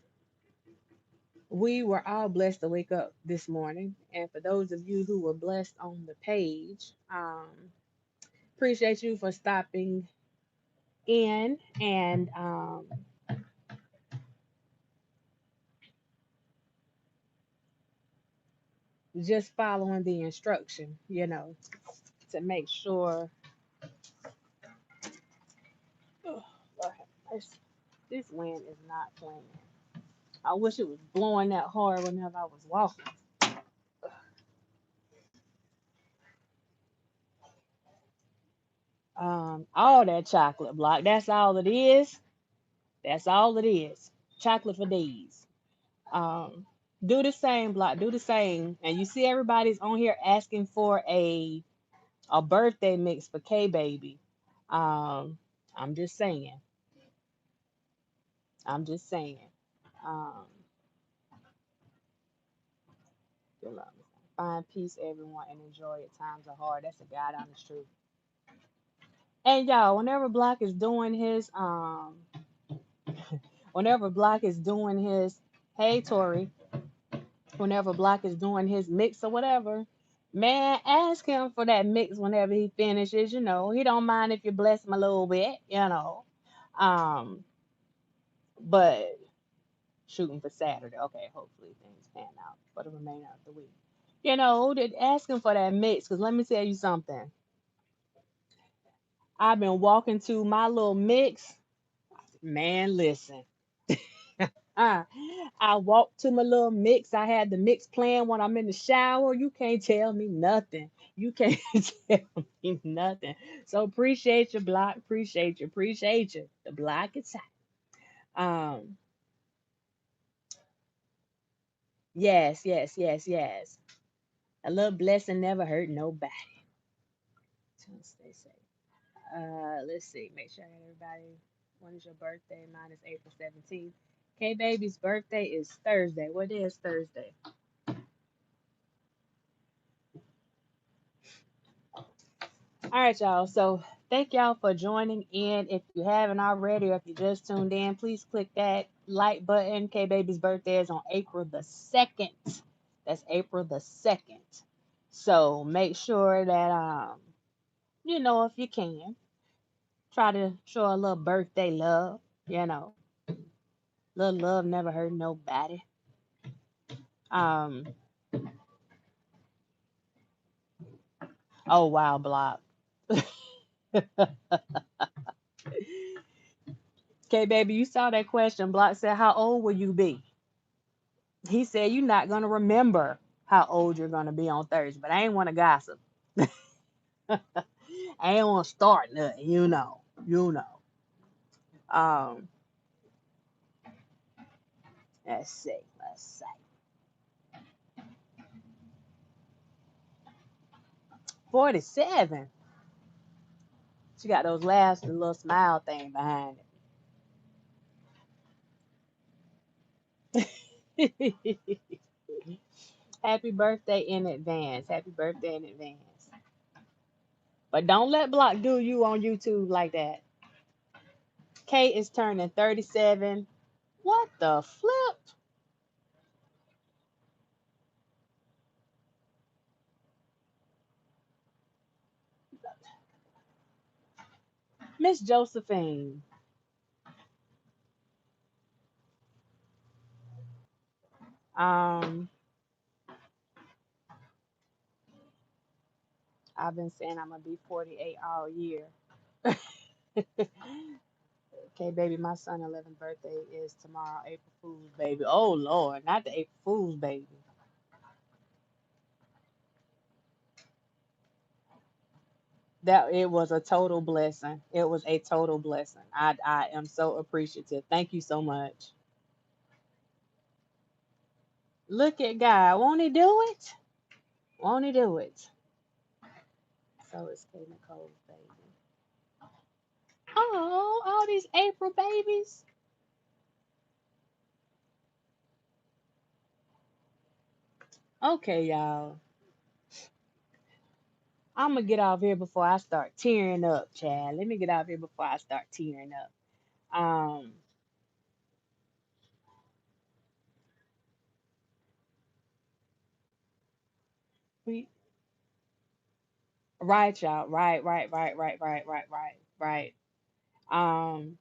we were all blessed to wake up this morning. And for those of you who were blessed on the page, appreciate you for stopping in and just following the instruction, to make sure. Oh, Lord have mercy. This wind is not playing. I wish it was blowing that hard whenever I was walking. All that chocolate block. That's all it is. That's all it is. Chocolate for days. Um, do the same block. Do the same. And you see everybody's on here asking for a birthday mix for K baby. Um, I'm just saying. I'm just saying. Um, good luck. Find peace, everyone, and enjoy it. Times are hard. That's a God honest truth. And y'all, whenever Block is doing his, hey Tori, whenever Block is doing his mix or whatever, man, ask him for that mix whenever he finishes. He don't mind if you bless him a little bit. Um, but shooting for Saturday. Okay, hopefully things pan out for the remainder of the week. Ask him for that mix because let me tell you something. I've been walking to my little mix. Man, listen. Uh, I walked to my little mix. I had the mix playing when I'm in the shower. You can't tell me nothing. You can't tell me nothing. So appreciate your block. Appreciate you. The block is hot. Um, Yes, yes, yes, yes. A little blessing never hurt nobody. So stay safe. Let's see. Make sure I got everybody. When is your birthday? Mine is April 17th. K Baby's birthday is Thursday. What day is Thursday? All right, y'all. So thank y'all for joining in. If you haven't already, or if you just tuned in, please click that like button. K Baby's birthday is on April the 2nd. That's April the 2nd. So make sure that if you can, try to show a little birthday love. You know, little love never hurt nobody. Um, oh wow, Block. Okay, baby, you saw that question. Block said, "How old will you be?" He said, "You're not gonna remember how old you're gonna be on Thursday." But I ain't want to gossip. I ain't want to start nothing. You know. Um, let's see. Let's see. 47. She got those last little smile thing behind it. Happy birthday in advance. Happy birthday in advance. But don't let Block do you on YouTube like that. Kate is turning 37. What the flip? Miss Josephine. Um, I've been saying I'm gonna be 48 all year. Okay, baby, my son 11th birthday is tomorrow, April Fool's baby. Oh Lord, not the April Fool's baby. That it was a total blessing. It was a total blessing. I am so appreciative. Thank you so much. Look at God. Won't he do it? Won't he do it? So it's K Nicole's baby. Oh, all these April babies. Okay, y'all. I'm gonna get off here before I start tearing up, Chad. Let me get off here before I start tearing up. Um, we right, y'all. Right, right, right, right, right, right, right, right. Um,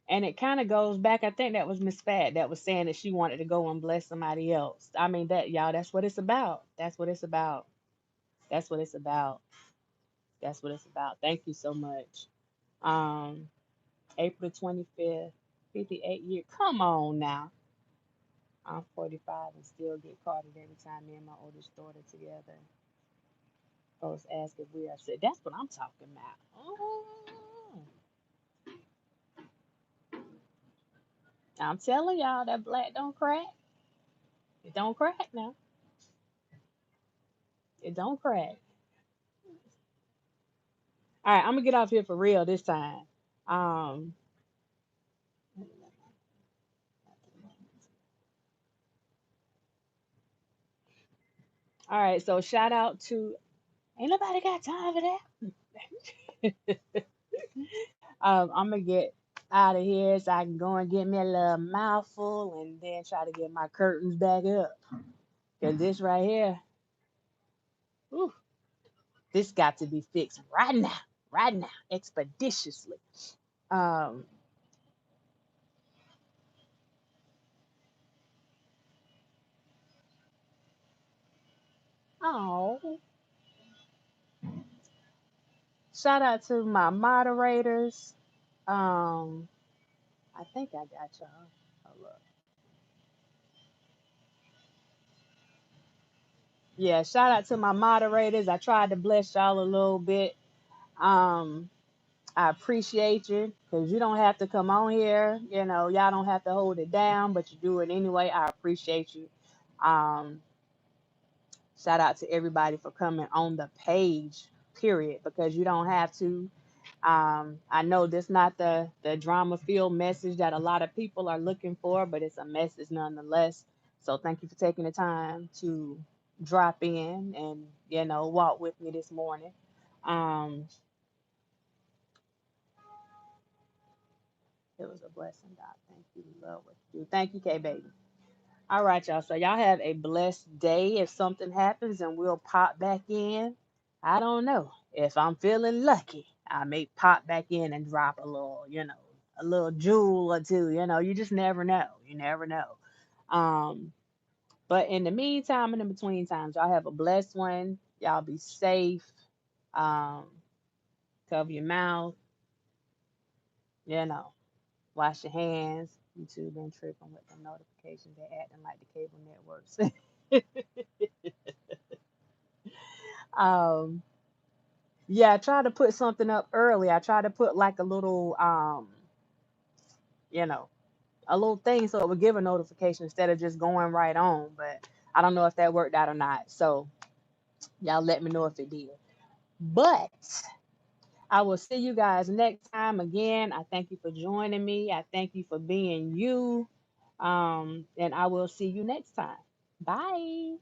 and it kind of goes back. I think that was Miss Fat that was saying that she wanted to go and bless somebody else. I mean, that y'all. That's what it's about. That's what it's about. That's what it's about. That's what it's about. Thank you so much. Um, April 25th, 58 year. Come on now. I'm 45 and still get carded every time me and my oldest daughter together. Folks ask if we are sick. That's what I'm talking about. Oh, I'm telling y'all that black don't crack. It don't crack now. It don't crack. All right, I'm gonna get off here for real this time. Um, all right, so shout out to ain't nobody got time for that. I'm gonna get out of here so I can go and get me a little mouthful and then try to get my curtains back up. Cause this right here, whew, this got to be fixed right now, expeditiously. Um, oh, shout out to my moderators. Um, I think I got y'all. Hold up. Yeah, shout out to my moderators. I tried to bless y'all a little bit. Um, I appreciate you because you don't have to come on here. Y'all don't have to hold it down, but you do it anyway. I appreciate you. Um, Shout out to everybody for coming on the page, period, because you don't have to. I know this not the drama filled message that a lot of people are looking for, but it's a message nonetheless. So thank you for taking the time to drop in and walk with me this morning. Um, it was a blessing, Doc. Thank you. Love what you do. Thank you, K baby. All right, y'all. So y'all have a blessed day. If something happens and we'll pop back in, I don't know. If I'm feeling lucky, I may pop back in and drop a little jewel or two. You just never know. You never know. Um, but in the meantime and in between times, y'all have a blessed one. Y'all be safe. Um, Cover your mouth. You know, wash your hands. YouTube been tripping with the notifications. They're acting like the cable networks. um Yeah, I tried to put something up early. I tried to put like a little, you know, a little thing so it would give a notification instead of just going right on. But I don't know if that worked out or not. So y'all let me know if it did. But I will see you guys next time. Again, I thank you for joining me. I thank you for being you. And I will see you next time. Bye.